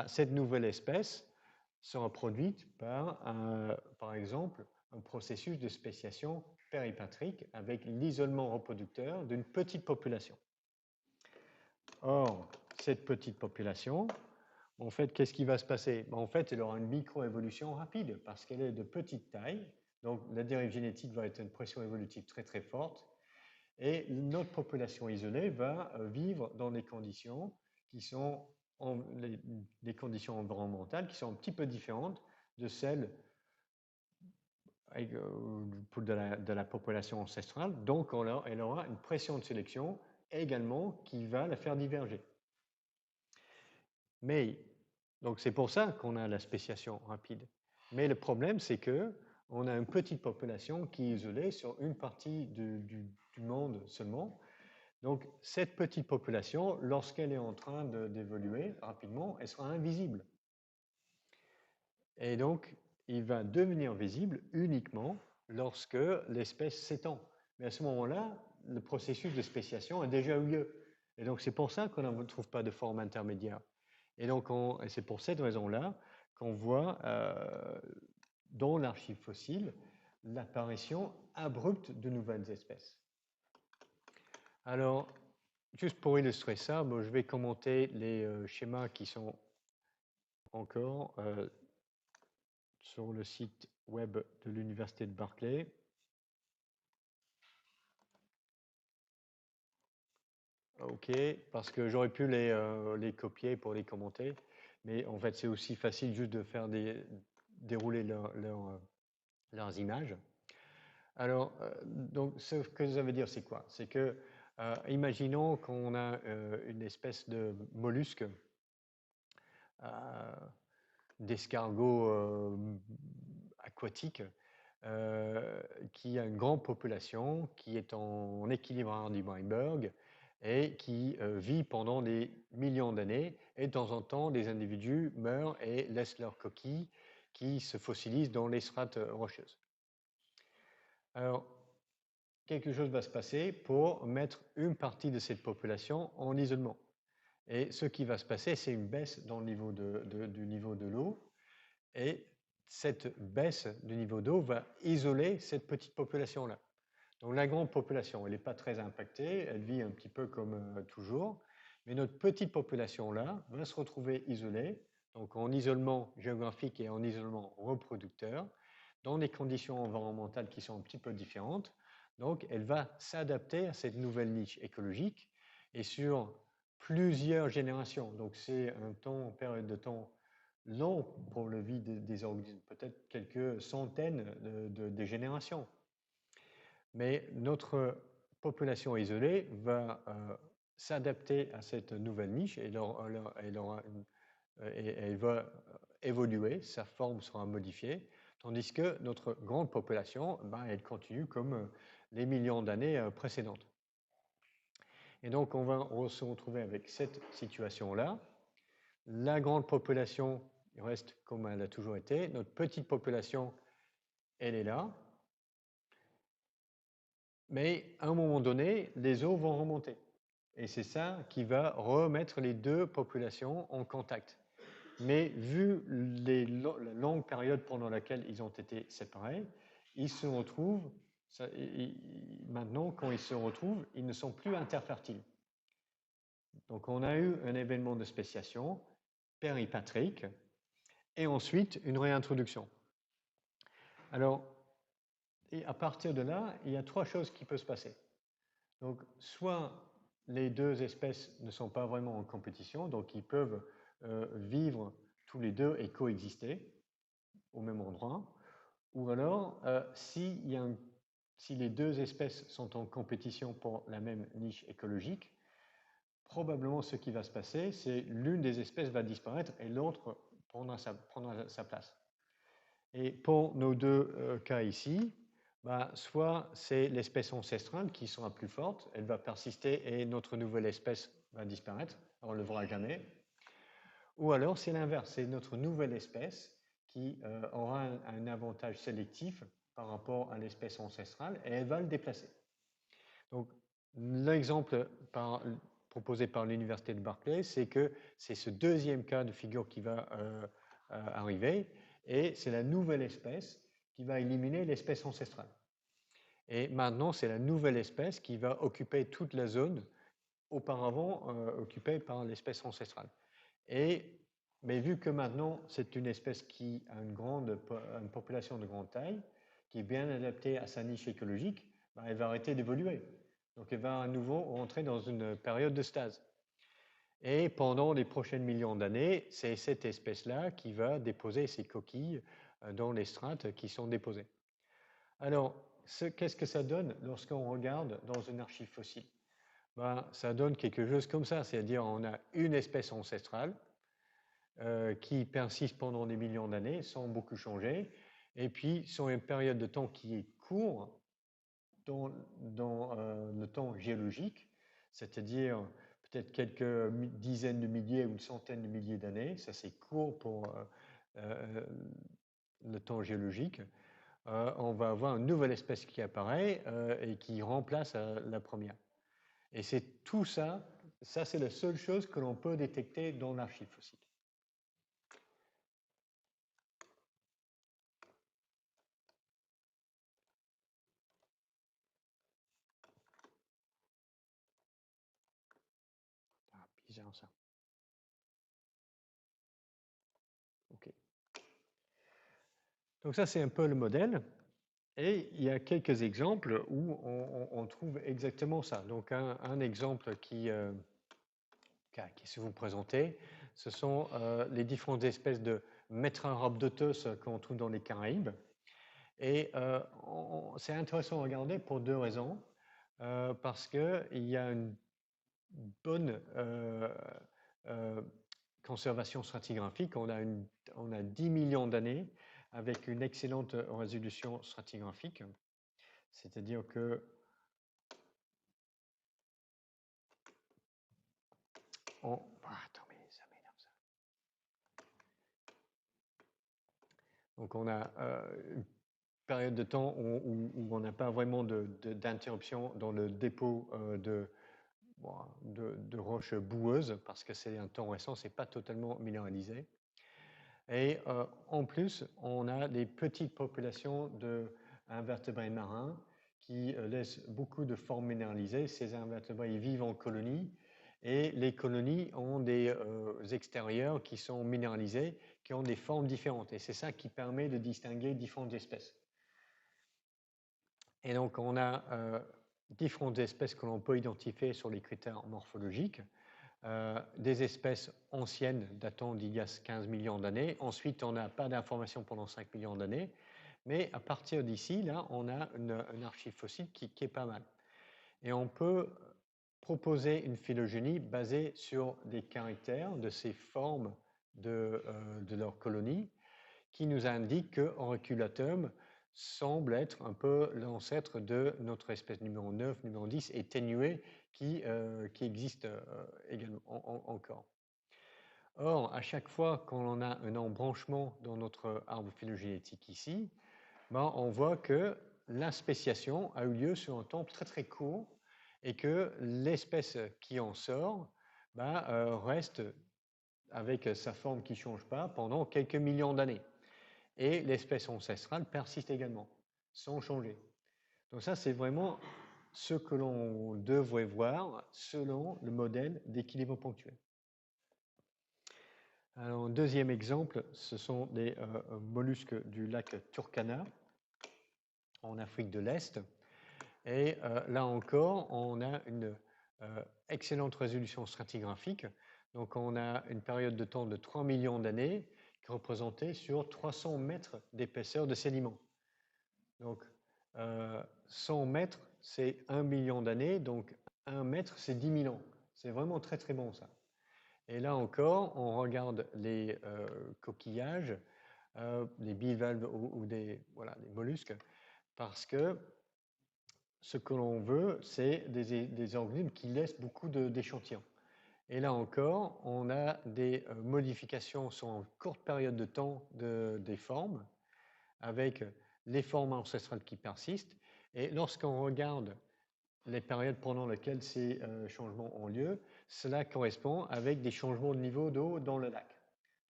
cette nouvelle espèce sera produite par exemple, un processus de spéciation péripatrique avec l'isolement reproducteur d'une petite population. Or, cette petite population, en fait, qu'est-ce qui va se passer? En fait, elle aura une microévolution rapide parce qu'elle est de petite taille. Donc, la dérive génétique va être une pression évolutive très très forte. Et notre population isolée va vivre dans des conditions qui sont des conditions environnementales qui sont un petit peu différentes de celles de la population ancestrale. Donc, elle aura une pression de sélection également qui va la faire diverger. Mais, donc c'est pour ça qu'on a la spéciation rapide. Mais le problème, c'est que on a une petite population qui est isolée sur une partie du monde seulement. Donc, cette petite population, lorsqu'elle est en train d'évoluer rapidement, elle sera invisible. Et donc, il va devenir visible uniquement lorsque l'espèce s'étend. Mais à ce moment-là, le processus de spéciation a déjà eu lieu. Et donc, c'est pour ça qu'on ne trouve pas de forme intermédiaire. Et donc, c'est pour cette raison-là qu'on voit dans l'archive fossile l'apparition abrupte de nouvelles espèces. Alors, juste pour illustrer ça, je vais commenter les schémas qui sont encore sur le site web de l'Université de Berkeley. OK, parce que j'aurais pu les copier pour les commenter, mais en fait, c'est aussi facile juste de faire dérouler leurs images. Alors, donc, ce que ça veut dire, c'est quoi? C'est que, imaginons qu'on a une espèce de mollusque, d'escargots aquatiques, qui a une grande population, qui est en équilibre Hardy-Weinberg et qui vit pendant des millions d'années. Et de temps en temps, des individus meurent et laissent leurs coquilles qui se fossilisent dans les strates rocheuses. Alors, quelque chose va se passer pour mettre une partie de cette population en isolement. Et ce qui va se passer, c'est une baisse dans le niveau du niveau de l'eau. Et cette baisse du niveau d'eau va isoler cette petite population-là. Donc la grande population, elle n'est pas très impactée, elle vit un petit peu comme toujours, mais notre petite population-là va se retrouver isolée, donc en isolement géographique et en isolement reproducteur, dans des conditions environnementales qui sont un petit peu différentes. Donc elle va s'adapter à cette nouvelle niche écologique et sur plusieurs générations. Donc c'est une période de temps long pour la vie des organismes, peut-être quelques centaines de générations. Mais notre population isolée va s'adapter à cette nouvelle niche et elle va évoluer, sa forme sera modifiée, tandis que notre grande population, elle continue comme les millions d'années précédentes. Et donc, on va se retrouver avec cette situation-là. La grande population reste comme elle a toujours été. Notre petite population, elle est là. Mais à un moment donné, les eaux vont remonter. Et c'est ça qui va remettre les deux populations en contact. Mais vu la longue période pendant laquelle ils ont été séparés, ils se retrouvent, maintenant quand ils se retrouvent, ils ne sont plus interfertiles. Donc on a eu un événement de spéciation péripatrique et ensuite une réintroduction. Alors, et à partir de là, il y a trois choses qui peuvent se passer. Donc, soit les deux espèces ne sont pas vraiment en compétition, donc ils peuvent vivre tous les deux et coexister au même endroit, ou alors si les deux espèces sont en compétition pour la même niche écologique, probablement ce qui va se passer, c'est l'une des espèces va disparaître et l'autre prendra sa place. Et pour nos deux cas ici, Bah, soit c'est l'espèce ancestrale qui sera plus forte, elle va persister et notre nouvelle espèce va disparaître, on ne le verra jamais. Ou alors c'est l'inverse, c'est notre nouvelle espèce qui aura un avantage sélectif par rapport à l'espèce ancestrale et elle va le déplacer. Donc l'exemple proposé par l'université de Berkeley, c'est que c'est ce deuxième cas de figure qui va arriver et c'est la nouvelle espèce qui va éliminer l'espèce ancestrale. Et maintenant, c'est la nouvelle espèce qui va occuper toute la zone auparavant occupée par l'espèce ancestrale. Mais vu que maintenant, c'est une espèce qui a une population de grande taille, qui est bien adaptée à sa niche écologique, ben, elle va arrêter d'évoluer. Donc, elle va à nouveau rentrer dans une période de stase. Et pendant les prochains millions d'années, c'est cette espèce-là qui va déposer ses coquilles dans les strates qui sont déposées. Alors, qu'est-ce que ça donne lorsqu'on regarde dans une archive fossile? Ben, ça donne quelque chose comme ça, c'est-à-dire on a une espèce ancestrale qui persiste pendant des millions d'années sans beaucoup changer, et puis sur une période de temps qui est courte dans le temps géologique, c'est-à-dire peut-être quelques dizaines de milliers ou centaines de milliers d'années, ça c'est court pour le temps géologique, on va avoir une nouvelle espèce qui apparaît et qui remplace la première. Et c'est tout ça, ça c'est la seule chose que l'on peut détecter dans l'archive fossile. Ah, bizarre ça. Ok. Donc ça c'est un peu le modèle. Et il y a quelques exemples où on trouve exactement ça. Donc un exemple qui se vous présenter, ce sont les différentes espèces de Metrarhabdotos qu'on trouve dans les Caraïbes. Et c'est intéressant à regarder pour deux raisons. Parce qu'il y a une bonne conservation stratigraphique. On a 10 millions d'années avec une excellente résolution stratigraphique. C'est-à-dire que attends, mais ça m'énerve ça. Donc on a une période de temps où on n'a pas vraiment d'interruption dans le dépôt de roches boueuses parce que c'est un temps récent, c'est pas totalement minéralisé. Et en plus, on a des petites populations d'invertébrés marins qui laissent beaucoup de formes minéralisées. Ces invertébrés vivent en colonies et les colonies ont des extérieurs qui sont minéralisés, qui ont des formes différentes. Et c'est ça qui permet de distinguer différentes espèces. Et donc, on a différentes espèces que l'on peut identifier sur les critères morphologiques. Des espèces anciennes datant d'il y a 15 millions d'années. Ensuite, on n'a pas d'informations pendant 5 millions d'années. Mais à partir d'ici, là, on a une archive fossile qui est pas mal. Et on peut proposer une phylogénie basée sur des caractères de ces formes de leur colonie qui nous indiquent que Auriculatum semble être un peu l'ancêtre de notre espèce numéro 9, numéro 10, et ténuée qui existe également encore. Or, à chaque fois qu'on a un embranchement dans notre arbre phylogénétique ici, ben, on voit que la spéciation a eu lieu sur un temps très très court et que l'espèce qui en sort reste avec sa forme qui ne change pas pendant quelques millions d'années. Et l'espèce ancestrale persiste également, sans changer. Donc ça, c'est vraiment ce que l'on devrait voir selon le modèle d'équilibre ponctuel. Alors, deuxième exemple, ce sont des mollusques du lac Turkana, en Afrique de l'Est. Et là encore, on a une excellente résolution stratigraphique. Donc, on a une période de temps de 3 millions d'années qui est représentée sur 300 mètres d'épaisseur de sédiments. Donc, 100 mètres, c'est 1 million d'années. Donc, 1 mètre, c'est 10 000 ans. C'est vraiment très, très bon, ça. Et là encore, on regarde les coquillages, les bivalves ou des mollusques. parce que ce que l'on veut, c'est des organismes qui laissent beaucoup d'échantillons. Et là encore, on a des modifications sur une courte période de temps des formes, avec les formes ancestrales qui persistent. Et lorsqu'on regarde les périodes pendant lesquelles ces changements ont lieu, cela correspond avec des changements de niveau d'eau dans le lac.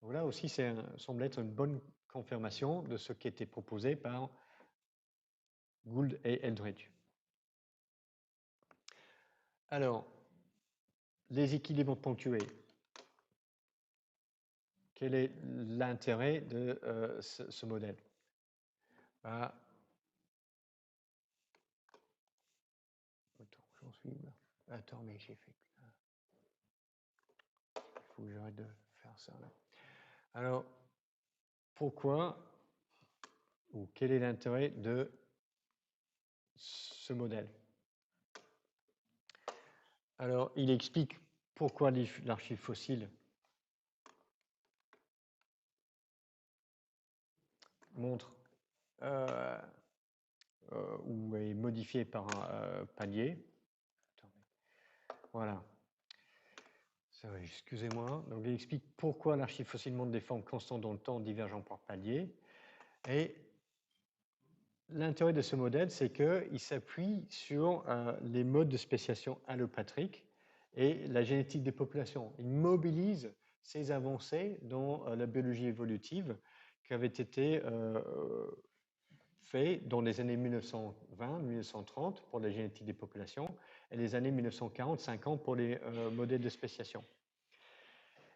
Donc là aussi, ça semble être une bonne confirmation de ce qui était proposé par Gould et Eldridge. Alors, les équilibres ponctués. Quel est l'intérêt de ce modèle? Attends, j'en suis là. Attends, mais j'ai fait. Il faut que j'arrête de faire ça là. Alors, pourquoi ou quel est l'intérêt de ce modèle? Alors, il explique pourquoi l'archive fossile montre ou est modifiée par un palier. Voilà. Excusez-moi. Donc, il explique pourquoi l'archive fossile montre des formes constantes dans le temps divergentes par palier. Et l'intérêt de ce modèle, c'est qu'il s'appuie sur les modes de spéciation allopatrique et la génétique des populations. Il mobilise ces avancées dans la biologie évolutive qui avaient été faites dans les années 1920-1930 pour la génétique des populations et les années 1940-50 pour les modèles de spéciation.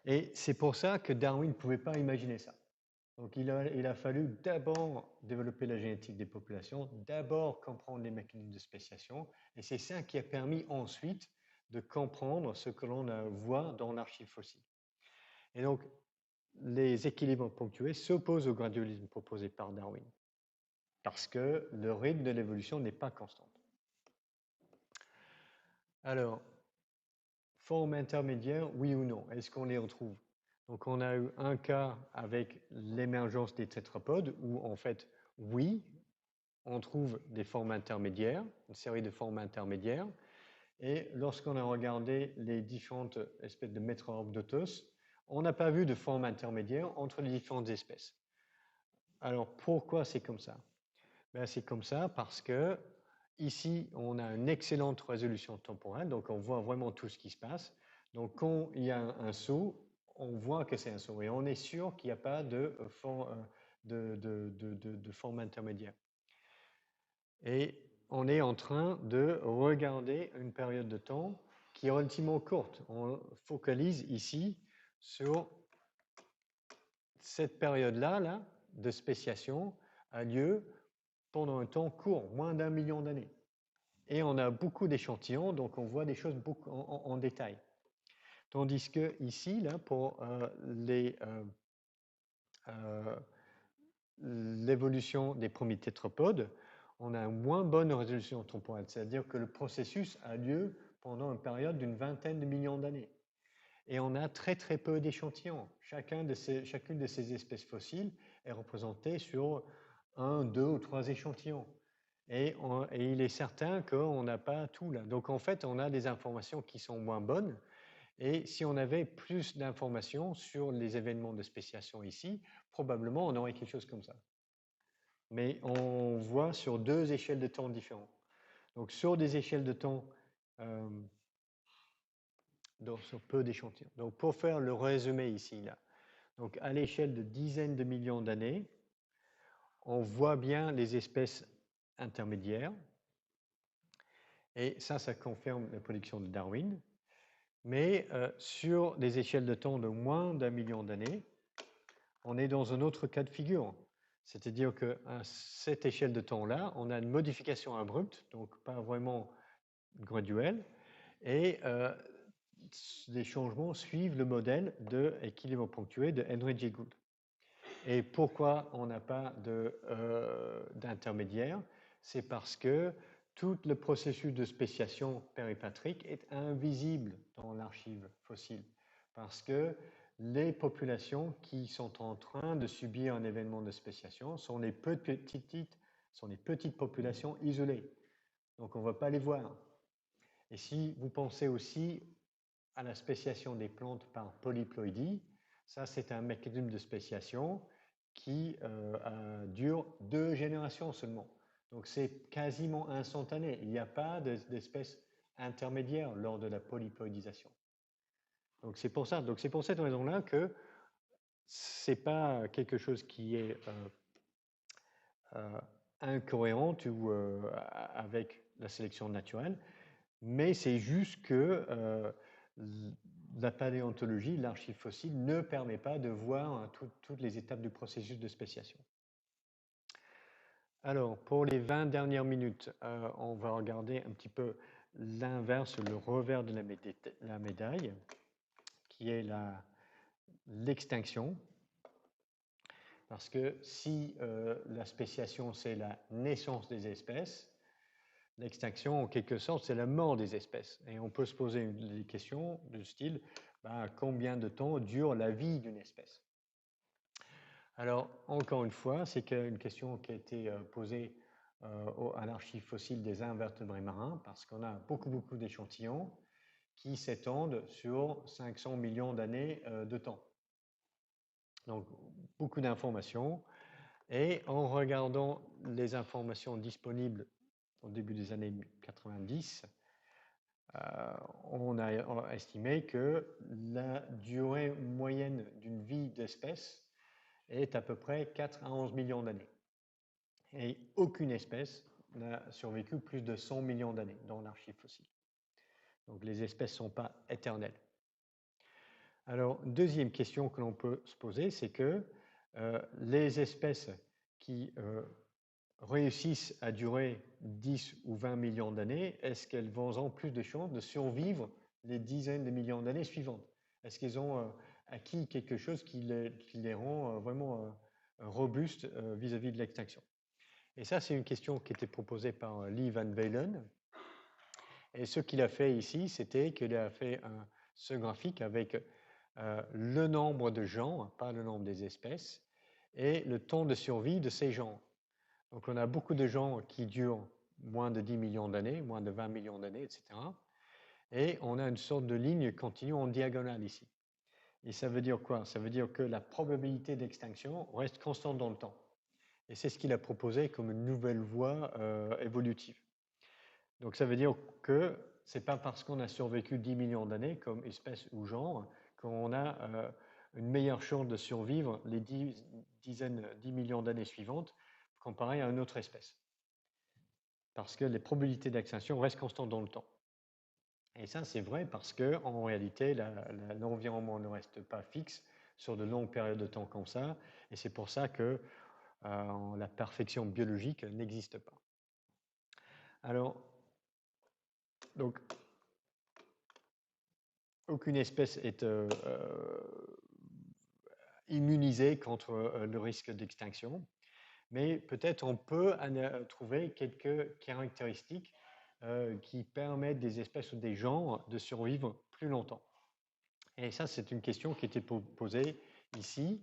Et c'est pour ça que Darwin ne pouvait pas imaginer ça. Donc il a fallu d'abord développer la génétique des populations, d'abord comprendre les mécanismes de spéciation, et c'est ça qui a permis ensuite de comprendre ce que l'on voit dans l'archive fossile. Et donc, les équilibres ponctués s'opposent au gradualisme proposé par Darwin, parce que le rythme de l'évolution n'est pas constant. Alors, formes intermédiaires, oui ou non? Est-ce qu'on les retrouve? Donc, on a eu un cas avec l'émergence des tétrapodes où, en fait, oui, on trouve des formes intermédiaires, une série de formes intermédiaires. Et lorsqu'on a regardé les différentes espèces de Metroorbidotos, on n'a pas vu de forme intermédiaire entre les différentes espèces. Alors, pourquoi c'est comme ça? Ben, c'est comme ça parce que ici, on a une excellente résolution temporelle, donc on voit vraiment tout ce qui se passe. Donc, quand il y a un saut, on voit que c'est un saut et on est sûr qu'il n'y a pas de forme intermédiaire. Et on est en train de regarder une période de temps qui est relativement courte. On focalise ici sur cette période-là là, de spéciation a lieu pendant un temps court, moins d'1 million d'années. Et on a beaucoup d'échantillons, donc on voit des choses beaucoup en détail. Tandis que ici, là, pour l'évolution des premiers tétrapodes, on a une moins bonne résolution temporelle, c'est-à-dire que le processus a lieu pendant une période d'une vingtaine de millions d'années. Et on a très très peu d'échantillons. Chacune de ces espèces fossiles est représentée sur 1, 2 ou 3 échantillons. Et il est certain qu'on n'a pas tout là. Donc en fait, on a des informations qui sont moins bonnes. Et si on avait plus d'informations sur les événements de spéciation ici, probablement on aurait quelque chose comme ça. Mais on voit sur 2 échelles de temps différentes. Donc sur des échelles de temps, sur peu d'échantillons. Donc pour faire le résumé ici, là, donc à l'échelle de dizaines de millions d'années, on voit bien les espèces intermédiaires. Et ça confirme la prédiction de Darwin. Mais sur des échelles de temps de moins d'1 million d'années, on est dans un autre cas de figure. C'est-à-dire qu'à cette échelle de temps-là, on a une modification abrupte, donc pas vraiment graduelle, et les changements suivent le modèle d'équilibre ponctué de Henry J. Gould. Et pourquoi on n'a pas d'intermédiaire? C'est parce que tout le processus de spéciation péripatrique est invisible dans l'archive fossile, parce que les populations qui sont en train de subir un événement de spéciation sont les petites Ce sont des petites populations isolées. Donc, on ne va pas les voir. Et si vous pensez aussi à la spéciation des plantes par polyploïdie, ça, c'est un mécanisme de spéciation qui dure 2 générations seulement. Donc, c'est quasiment instantané. Il n'y a pas d'espèces intermédiaires lors de la polyploïdisation. Donc, c'est pour ça. Donc, c'est pour cette raison-là que ce n'est pas quelque chose qui est incohérent ou avec la sélection naturelle, mais c'est juste que la paléontologie, l'archive fossile, ne permet pas de voir toutes les étapes du processus de spéciation. Alors, pour les 20 dernières minutes, on va regarder un petit peu l'inverse, le revers de la médaille, qui est l'extinction. Parce que si la spéciation, c'est la naissance des espèces, l'extinction, en quelque sorte, c'est la mort des espèces. Et on peut se poser des questions du style, combien de temps dure la vie d'une espèce? Alors, encore une fois, c'est une question qui a été posée à l'archive fossile des invertébrés marins, parce qu'on a beaucoup d'échantillons qui s'étendent sur 500 millions d'années de temps. Donc, beaucoup d'informations. Et en regardant les informations disponibles au début des années 90, on a estimé que la durée moyenne d'une vie d'espèce est à peu près 4 à 11 millions d'années. Et aucune espèce n'a survécu plus de 100 millions d'années dans l'archive fossile. Donc les espèces ne sont pas éternelles. Alors, deuxième question que l'on peut se poser, c'est que les espèces qui réussissent à durer 10 ou 20 millions d'années, est-ce qu'elles vont avoir plus de chances de survivre les dizaines de millions d'années suivantes? Est-ce qu'elles ont acquis quelque chose qui les rend vraiment robustes vis-à-vis de l'extinction? Et ça, c'est une question qui était proposée par Lee Van Valen. Et ce qu'il a fait ici, c'était qu'il a fait ce graphique avec le nombre de genres, pas le nombre des espèces, et le temps de survie de ces genres. Donc, on a beaucoup de genres qui durent moins de 10 millions d'années, moins de 20 millions d'années, etc. Et on a une sorte de ligne continue en diagonale ici. Et ça veut dire quoi? Ça veut dire que la probabilité d'extinction reste constante dans le temps. Et c'est ce qu'il a proposé comme une nouvelle voie évolutive. Donc, ça veut dire que ce n'est pas parce qu'on a survécu 10 millions d'années comme espèce ou genre qu'on a une meilleure chance de survivre les 10 millions d'années suivantes comparé à une autre espèce. Parce que les probabilités d'extinction restent constantes dans le temps. Et ça, c'est vrai parce qu'en réalité, l'environnement ne reste pas fixe sur de longues périodes de temps comme ça. Et c'est pour ça que la perfection biologique n'existe pas. Alors, donc, aucune espèce est immunisée contre le risque d'extinction. Mais peut-être on peut trouver quelques caractéristiques qui permettent des espèces ou des genres de survivre plus longtemps. Et ça, c'est une question qui était posée ici,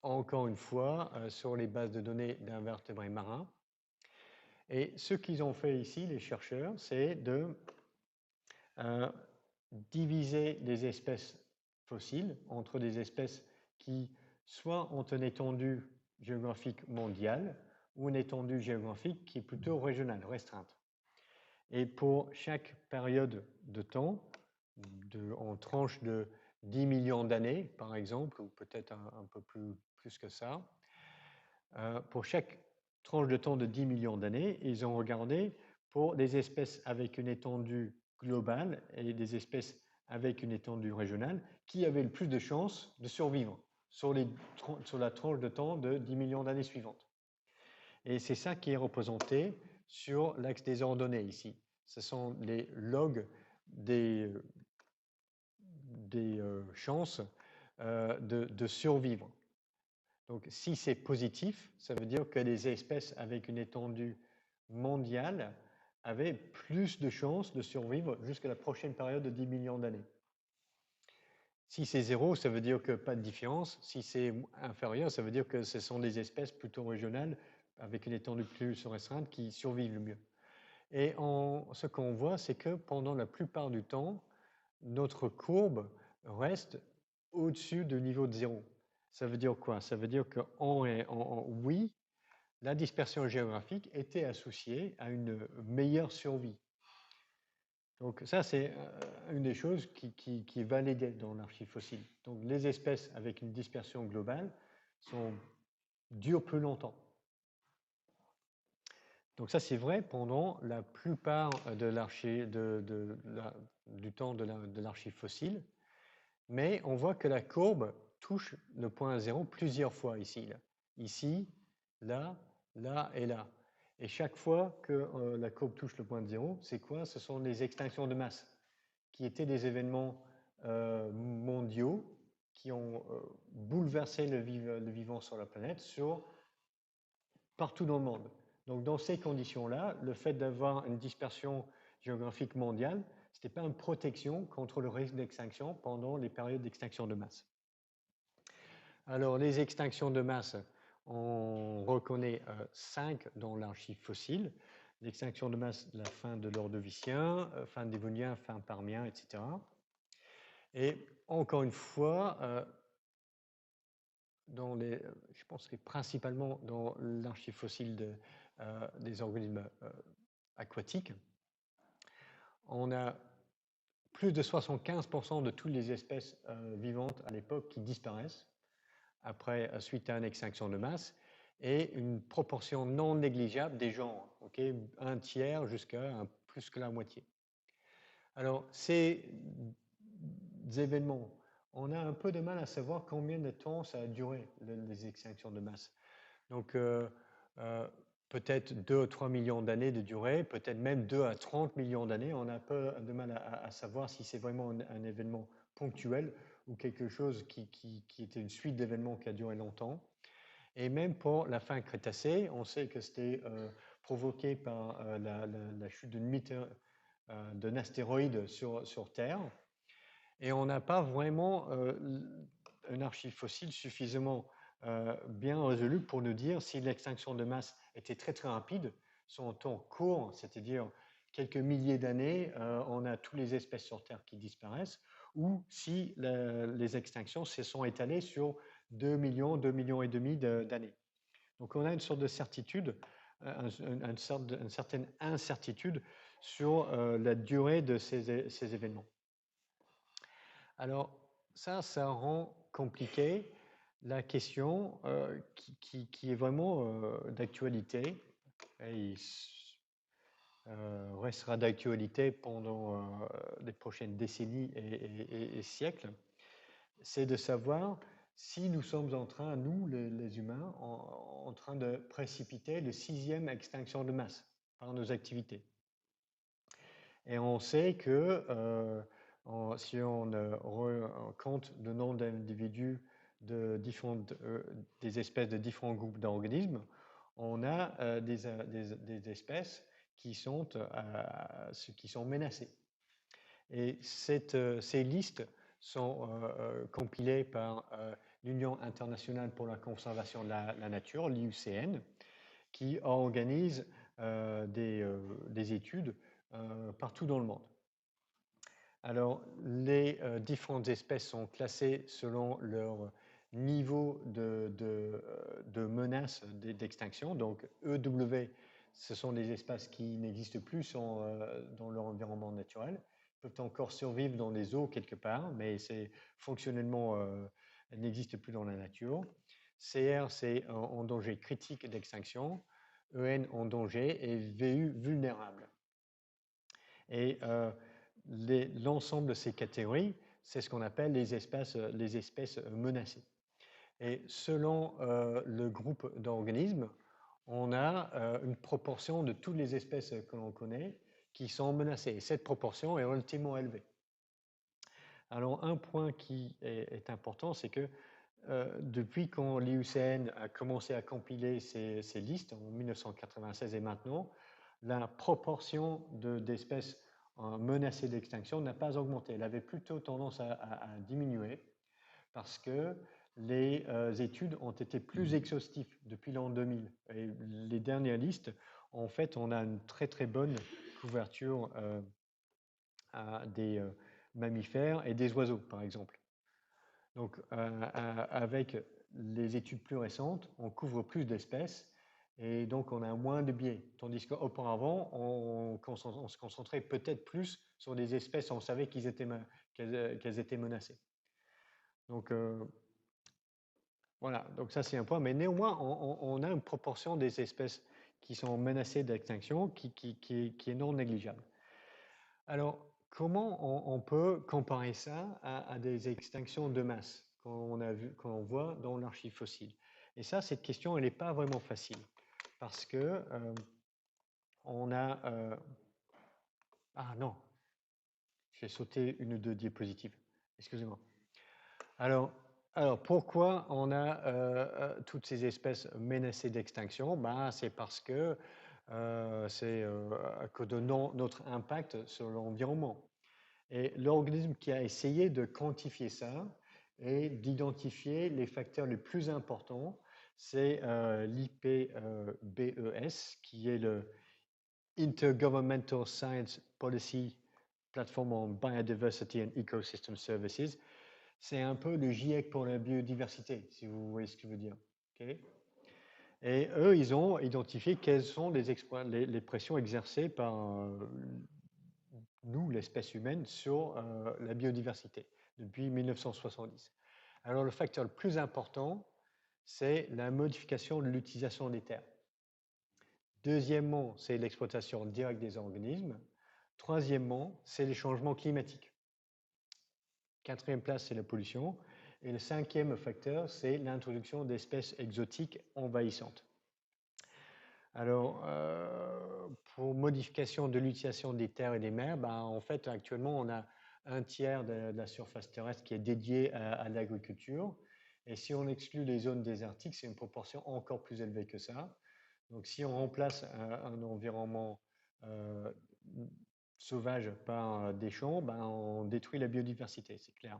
encore une fois, sur les bases de données d'invertébrés marins. Et ce qu'ils ont fait ici, les chercheurs, c'est de diviser les espèces fossiles entre des espèces qui soit ont une étendue géographique mondiale ou une étendue géographique qui est plutôt régionale, restreinte. Et pour chaque période de temps, en tranche de 10 millions d'années, par exemple, ou peut-être un peu plus que ça, pour chaque tranche de temps de 10 millions d'années, ils ont regardé pour des espèces avec une étendue globale et des espèces avec une étendue régionale qui avaient le plus de chances de survivre sur la tranche de temps de 10 millions d'années suivantes. Et c'est ça qui est représenté sur l'axe des ordonnées ici. Ce sont les logs des chances de survivre. Donc, si c'est positif, ça veut dire que les espèces avec une étendue mondiale avaient plus de chances de survivre jusqu'à la prochaine période de 10 millions d'années. Si c'est 0, ça veut dire que pas de différence. Si c'est inférieur, ça veut dire que ce sont des espèces plutôt régionales, avec une étendue plus restreinte qui survivent le mieux. Et ce qu'on voit, c'est que pendant la plupart du temps, notre courbe reste au-dessus du niveau de 0. Ça veut dire quoi? Ça veut dire qu'en oui, la dispersion géographique était associée à une meilleure survie. Donc ça, c'est une des choses qui est validée dans l'archive fossile. Donc les espèces avec une dispersion globale durent plus longtemps. Donc ça, c'est vrai pendant la plupart du temps de l'archive fossile, mais on voit que la courbe touche le point 0 plusieurs fois ici, là. Ici, là, là et là. Et chaque fois que la courbe touche le point 0, c'est quoi? Ce sont les extinctions de masse, qui étaient des événements mondiaux qui ont bouleversé le vivant sur la planète partout dans le monde. Donc dans ces conditions-là, le fait d'avoir une dispersion géographique mondiale, ce n'était pas une protection contre le risque d'extinction pendant les périodes d'extinction de masse. Alors les extinctions de masse, on reconnaît 5 dans l'archive fossile. L'extinction de masse de la fin de l'Ordovicien, fin dévonien, fin parmien, etc. Et encore une fois, je pense que principalement dans l'archive fossile des organismes aquatiques, on a plus de 75% de toutes les espèces vivantes à l'époque qui disparaissent suite à une extinction de masse, et une proportion non négligeable des genres, un tiers jusqu'à plus que la moitié. Alors, ces événements, on a un peu de mal à savoir combien de temps ça a duré, les extinctions de masse. Donc, peut-être 2 à 3 millions d'années de durée, peut-être même 2 à 30 millions d'années. On a un peu de mal à savoir si c'est vraiment un événement ponctuel ou quelque chose qui était une suite d'événements qui a duré longtemps. Et même pour la fin Crétacé, on sait que c'était provoqué par la chute d'un astéroïde sur Terre. Et on n'a pas vraiment un archive fossile suffisamment bien résolu pour nous dire si l'extinction de masse était très très rapide, son temps court, c'est-à-dire quelques milliers d'années, on a toutes les espèces sur Terre qui disparaissent, ou si les extinctions se sont étalées sur 2 millions et demi d'années. Donc on a une sorte de certitude, une certaine incertitude sur la durée de ces événements. Alors ça rend compliqué la question qui est vraiment d'actualité et restera d'actualité pendant les prochaines décennies et siècles, c'est de savoir si nous sommes en train, nous les humains, en train de précipiter le 6e extinction de masse par nos activités. Et on sait que si on compte le nombre d'individus des espèces de différents groupes d'organismes, on a des espèces qui sont menacées. Et ces listes sont compilées par l'Union internationale pour la conservation de la nature, l'IUCN, qui organise des études partout dans le monde. Alors, les différentes espèces sont classées selon leur niveau de menace d'extinction. Donc, EW, ce sont des espèces qui n'existent plus dans leur environnement naturel. Ils peuvent encore survivre dans les eaux quelque part, mais fonctionnellement, elles n'existent plus dans la nature. CR, c'est en danger critique d'extinction. EN, en danger, et VU, vulnérable. Et l'ensemble de ces catégories, c'est ce qu'on appelle les espèces menacées. Et selon le groupe d'organismes, on a une proportion de toutes les espèces que l'on connaît qui sont menacées. Et cette proportion est relativement élevée. Alors, un point qui est important, c'est que depuis quand l'IUCN a commencé à compiler ces listes, en 1996 et maintenant, la proportion d'espèces menacées d'extinction n'a pas augmenté. Elle avait plutôt tendance à diminuer parce que les études ont été plus exhaustives depuis l'an 2000. Et les dernières listes, en fait, on a une très très bonne couverture à des mammifères et des oiseaux, par exemple. Donc, avec les études plus récentes, on couvre plus d'espèces et donc on a moins de biais. Tandis qu'auparavant, on se concentrait peut-être plus sur des espèces, on savait qu'elles étaient menacées. Donc, voilà, donc ça c'est un point. Mais néanmoins, on a une proportion des espèces qui sont menacées d'extinction qui est non négligeable. Alors, comment on peut comparer ça à des extinctions de masse qu'on voit dans l'archive fossile? Et ça, cette question, elle n'est pas vraiment facile parce que on a... ah non, j'ai sauté une ou deux diapositives. Excusez-moi. Alors, pourquoi on a toutes ces espèces menacées d'extinction? Ben, c'est parce que c'est à cause de notre impact sur l'environnement. Et l'organisme qui a essayé de quantifier ça et d'identifier les facteurs les plus importants, c'est l'IPBES, qui est le Intergovernmental Science Policy Platform on Biodiversity and Ecosystem Services. C'est un peu le GIEC pour la biodiversité, si vous voyez ce que je veux dire. Okay? Et eux, ils ont identifié quelles sont les pressions exercées par nous, l'espèce humaine, sur la biodiversité depuis 1970. Alors le facteur le plus important, c'est la modification de l'utilisation des terres. Deuxièmement, c'est l'exploitation directe des organismes. Troisièmement, c'est les changements climatiques. Quatrième place, c'est la pollution. Et le cinquième facteur, c'est l'introduction d'espèces exotiques envahissantes. Alors, pour modification de l'utilisation des terres et des mers, ben, en fait, actuellement, on a un tiers de la surface terrestre qui est dédiée à l'agriculture. Et si on exclut les zones désertiques, c'est une proportion encore plus élevée que ça. Donc, si on remplace un environnement sauvage par des champs, ben, on détruit la biodiversité, c'est clair.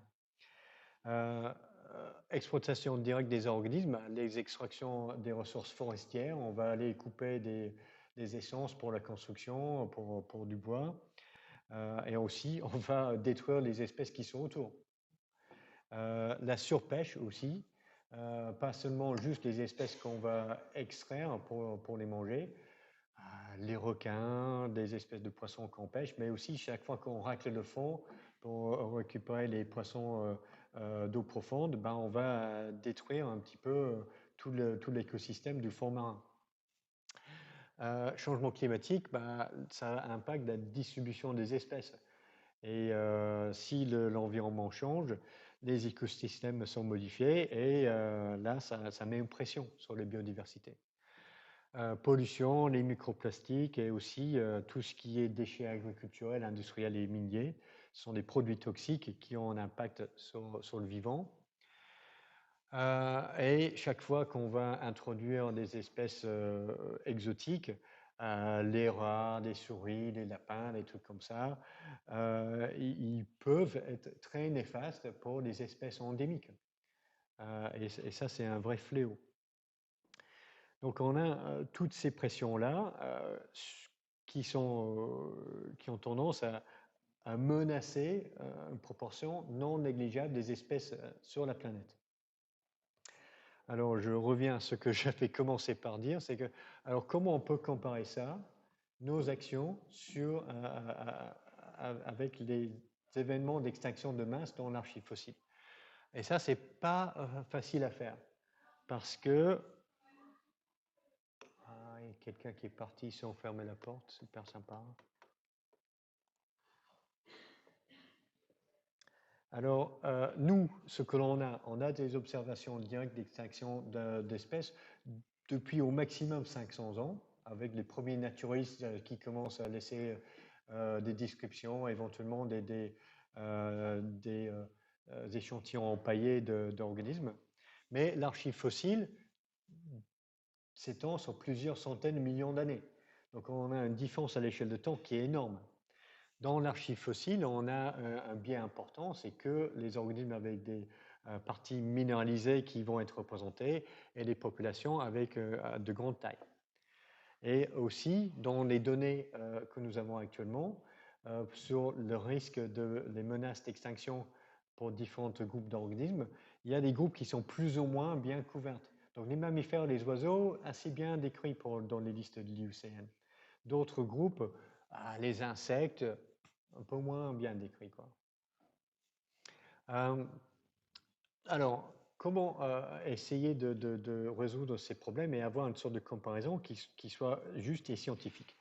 Exploitation directe des organismes, les extractions des ressources forestières, on va aller couper des essences pour la construction, pour du bois, et aussi on va détruire les espèces qui sont autour. La surpêche aussi, pas seulement juste les espèces qu'on va extraire pour les manger, les requins, des espèces de poissons qu'on pêche, mais aussi chaque fois qu'on racle le fond pour récupérer les poissons d'eau profonde, ben on va détruire un petit peu tout l'écosystème du fond marin. Changement climatique, ben, ça impacte la distribution des espèces. Et si l'environnement change, les écosystèmes sont modifiés et là, ça met une pression sur la biodiversité. Pollution, les microplastiques et aussi tout ce qui est déchets agriculturels, industriels et miniers sont des produits toxiques qui ont un impact sur le vivant. Et chaque fois qu'on va introduire des espèces exotiques, les rats, les souris, les lapins, des trucs comme ça, ils peuvent être très néfastes pour les espèces endémiques. Et ça, c'est un vrai fléau. Donc on a toutes ces pressions-là qui ont tendance à menacer une proportion non négligeable des espèces sur la planète. Alors je reviens à ce que j'avais commencé par dire, c'est que alors comment on peut comparer ça, nos actions avec les événements d'extinction de masse dans l'archive fossile. Et ça, c'est pas facile à faire parce que il y a quelqu'un qui est parti sans fermer la porte, c'est super sympa. Alors, nous, ce que l'on a des observations directes d'extinction d'espèces depuis au maximum 500 ans, avec les premiers naturalistes qui commencent à laisser des descriptions, éventuellement des échantillons empaillés d'organismes. Mais l'archive fossile s'étend sur plusieurs centaines de millions d'années. Donc on a une différence à l'échelle de temps qui est énorme. Dans l'archive fossile, on a un biais important, c'est que les organismes avec parties minéralisées qui vont être représentées et des populations avec de grandes tailles. Et aussi, dans les données que nous avons actuellement, sur le risque des menaces d'extinction pour différents groupes d'organismes, il y a des groupes qui sont plus ou moins bien couverts. Donc les mammifères et les oiseaux, assez bien décrits dans les listes de l'IUCN. D'autres groupes, les insectes, un peu moins bien décrits, quoi. Alors, comment essayer de résoudre ces problèmes et avoir une sorte de comparaison qui soit juste et scientifique?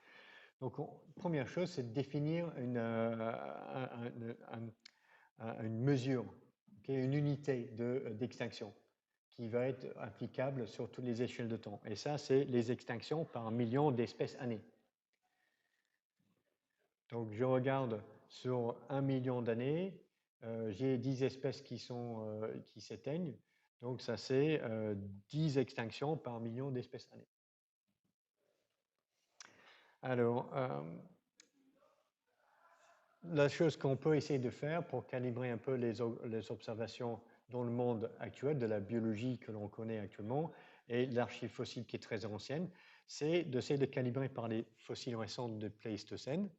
Donc, première chose, c'est de définir une mesure, une unité d'extinction qui va être applicable sur toutes les échelles de temps. Et ça, c'est les extinctions par million d'espèces années. Donc, je regarde sur 1 million d'années, j'ai 10 espèces qui s'éteignent. Donc, ça, c'est 10 extinctions par million d'espèces années. Alors, la chose qu'on peut essayer de faire pour calibrer un peu les observations dans le monde actuel, de la biologie que l'on connaît actuellement, et l'archive fossile qui est très ancienne, c'est d'essayer de calibrer par les fossiles récents de Pléistocène.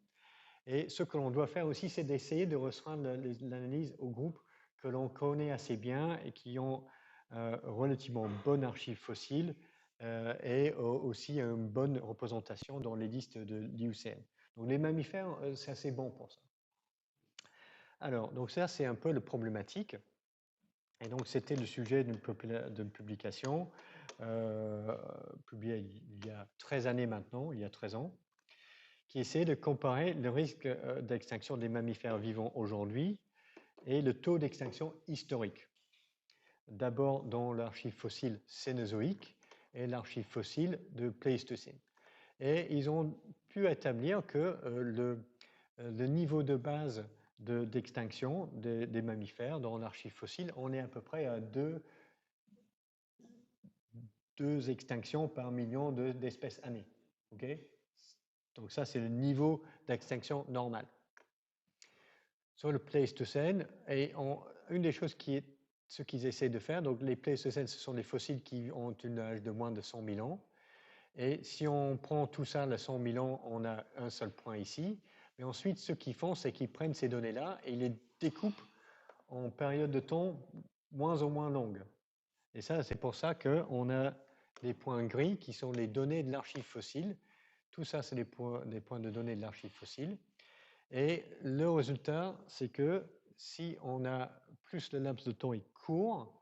Et ce que l'on doit faire aussi, c'est d'essayer de restreindre l'analyse aux groupes que l'on connaît assez bien et qui ont relativement bonne archive fossile et aussi une bonne représentation dans les listes de l'IUCN. Donc les mammifères, c'est assez bon pour ça. Alors, donc ça, c'est un peu le problématique. Et donc, c'était le sujet d'une publication publiée il y a 13 années maintenant, il y a 13 ans, qui essaie de comparer le risque d'extinction des mammifères vivants aujourd'hui et le taux d'extinction historique. D'abord dans l'archive fossile cénozoïque et l'archive fossile de Pléistocène. Et ils ont pu établir que le niveau de base d'extinction des mammifères dans l'archive fossile, on est à peu près à deux extinctions par million d'espèces années. Okay? Donc ça, c'est le niveau d'extinction normal. Sur le Pléistocène, et une des choses ce qu'ils essaient de faire, donc les Pléistocènes, ce sont des fossiles qui ont un âge de moins de 100 000 ans. Et si on prend tout ça, les 100 000 ans, on a un seul point ici. Mais ensuite, ce qu'ils font, c'est qu'ils prennent ces données-là et ils les découpent en périodes de temps moins ou moins longues. Et ça, c'est pour ça qu'on a des points gris qui sont les données de l'archive fossile. Tout ça, c'est des points de données de l'archive fossile. Et le résultat, c'est que si on a plus le laps de temps est court,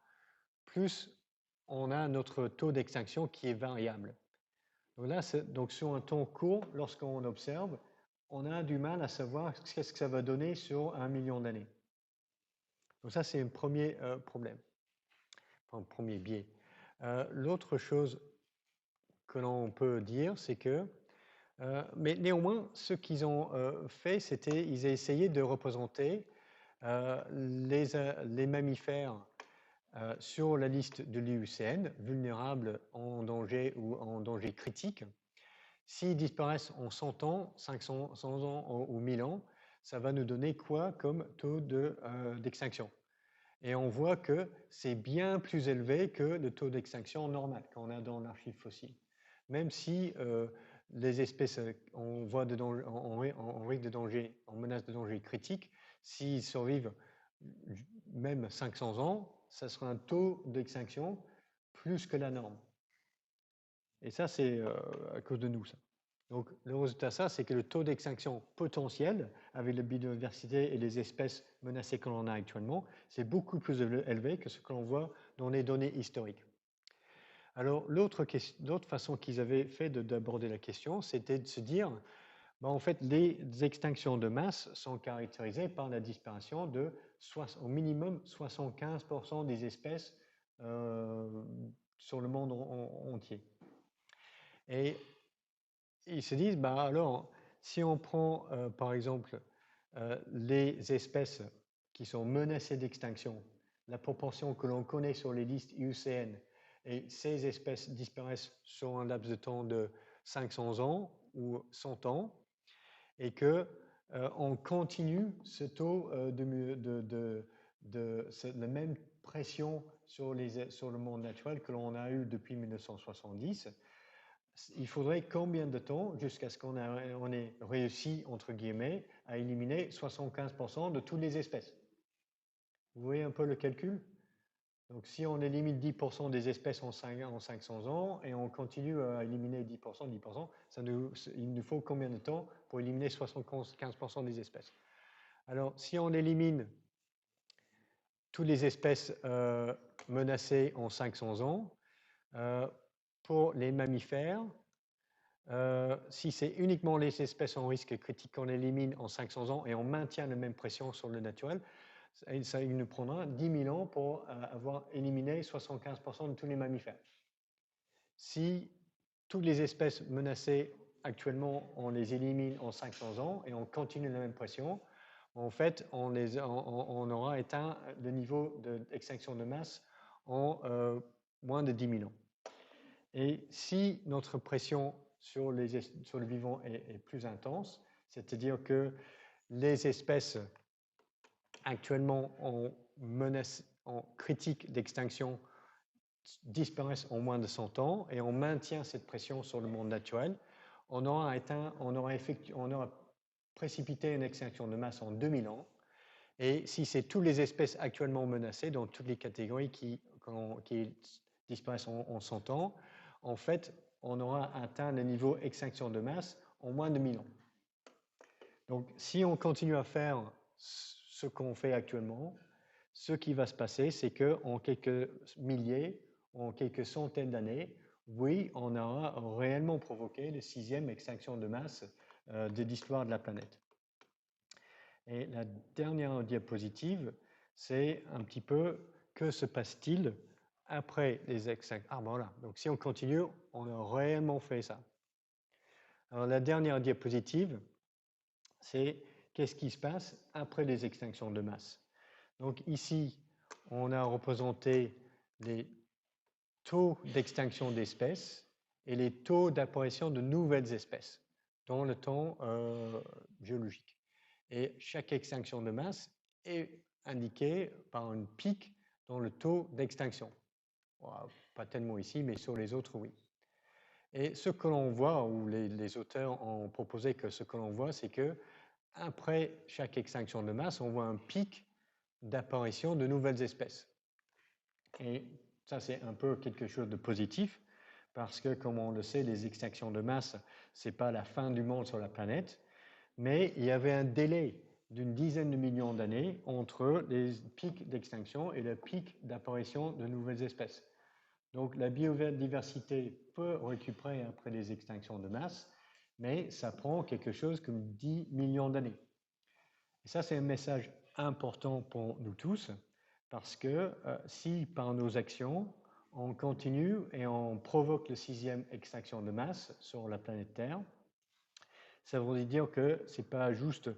plus on a notre taux d'extinction qui est variable. Donc là, donc sur un temps court, lorsqu'on observe, on a du mal à savoir qu'est-ce que ça va donner sur 1 million d'années. Donc ça, c'est un premier problème, enfin, un premier biais. L'autre chose que l'on peut dire, c'est que, mais néanmoins, ce qu'ils ont fait, c'était ils ont essayé de représenter les mammifères sur la liste de l'IUCN, vulnérables en danger ou en danger critique. S'ils disparaissent en 100 ans, 500 ans ou 1000 ans, ça va nous donner quoi comme taux d'extinction? Et on voit que c'est bien plus élevé que le taux d'extinction normal qu'on a dans l'archive fossile. Même si les espèces en risque de danger, en menace de danger critique, s'ils survivent même 500 ans, ça sera un taux d'extinction plus que la norme. Et ça, c'est à cause de nous, ça. Donc, le résultat, c'est que le taux d'extinction potentiel, avec la biodiversité et les espèces menacées que l'on a actuellement, c'est beaucoup plus élevé que ce que l'on voit dans les données historiques. Alors, l'autre façon qu'ils avaient fait d'aborder la question, c'était de se dire, en fait, les extinctions de masse sont caractérisées par la disparition de au minimum 75% des espèces sur le monde entier. Et ils se disent, alors, si on prend par exemple les espèces qui sont menacées d'extinction, la proportion que l'on connaît sur les listes IUCN, et ces espèces disparaissent sur un laps de temps de 500 ans ou 100 ans, et que on continue ce taux la même pression sur le monde naturel que l'on a eu depuis 1970. Il faudrait combien de temps jusqu'à ce qu'on ait réussi, entre guillemets, à éliminer 75% de toutes les espèces? Vous voyez un peu le calcul? Donc si on élimine 10% des espèces en 500 ans et on continue à éliminer 10%, il nous faut combien de temps pour éliminer 75% des espèces? Alors si on élimine toutes les espèces menacées en 500 ans, pour les mammifères, si c'est uniquement les espèces en risque critique qu'on élimine en 500 ans et on maintient la même pression sur le naturel, il nous prendra 10 000 ans pour avoir éliminé 75% de tous les mammifères. Si toutes les espèces menacées actuellement, on les élimine en 500 ans et on continue la même pression, en fait, on aura atteint le niveau d'extinction de masse en moins de 10 000 ans. Et si notre pression sur le vivant est plus intense, c'est-à-dire que les espèces actuellement en critique d'extinction disparaissent en moins de 100 ans et on maintient cette pression sur le monde naturel, on aura précipité une extinction de masse en 2000 ans. Et si c'est toutes les espèces actuellement menacées, dans toutes les catégories qui disparaissent en 100 ans, en fait, on aura atteint le niveau extinction de masse en moins de 1000 ans. Donc, si on continue à faire ce qu'on fait actuellement, ce qui va se passer, c'est qu'en quelques milliers, en quelques centaines d'années, oui, on aura réellement provoqué la 6e extinction de masse de l'histoire de la planète. Et la dernière diapositive, c'est un petit peu que se passe-t-il après les extinctions. Ah, voilà. Donc, si on continue, on a réellement fait ça. Alors, la dernière diapositive, c'est qu'est-ce qui se passe après les extinctions de masse. Donc, ici, on a représenté les taux d'extinction d'espèces et les taux d'apparition de nouvelles espèces dans le temps géologique. Et chaque extinction de masse est indiquée par un pic dans le taux d'extinction. Pas tellement ici, mais sur les autres, oui. Et ce que l'on voit, ou les auteurs ont proposé que ce que l'on voit, c'est que après chaque extinction de masse, on voit un pic d'apparition de nouvelles espèces. Et ça, c'est un peu quelque chose de positif, parce que, comme on le sait, les extinctions de masse, ce n'est pas la fin du monde sur la planète, mais il y avait un délai d'une dizaine de millions d'années entre les pics d'extinction et le pic d'apparition de nouvelles espèces. Donc la biodiversité peut récupérer après les extinctions de masse, mais ça prend quelque chose comme 10 millions d'années. Et ça, c'est un message important pour nous tous, parce que si par nos actions, on continue et on provoque la 6e extinction de masse sur la planète Terre, ça veut dire que ce n'est pas juste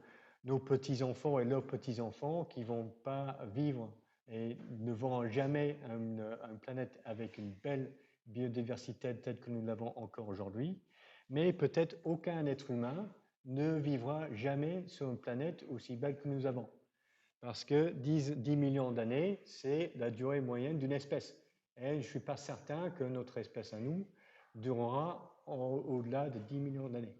nos petits-enfants et leurs petits-enfants qui ne vont pas vivre et ne verront jamais une planète avec une belle biodiversité telle que nous l'avons encore aujourd'hui, mais peut-être aucun être humain ne vivra jamais sur une planète aussi belle que nous avons. Parce que 10 millions d'années, c'est la durée moyenne d'une espèce. Et je ne suis pas certain que notre espèce à nous durera au-delà de 10 millions d'années.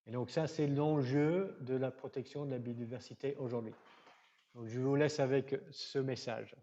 Et donc ça, c'est l'enjeu de la protection de la biodiversité aujourd'hui. Donc je vous laisse avec ce message.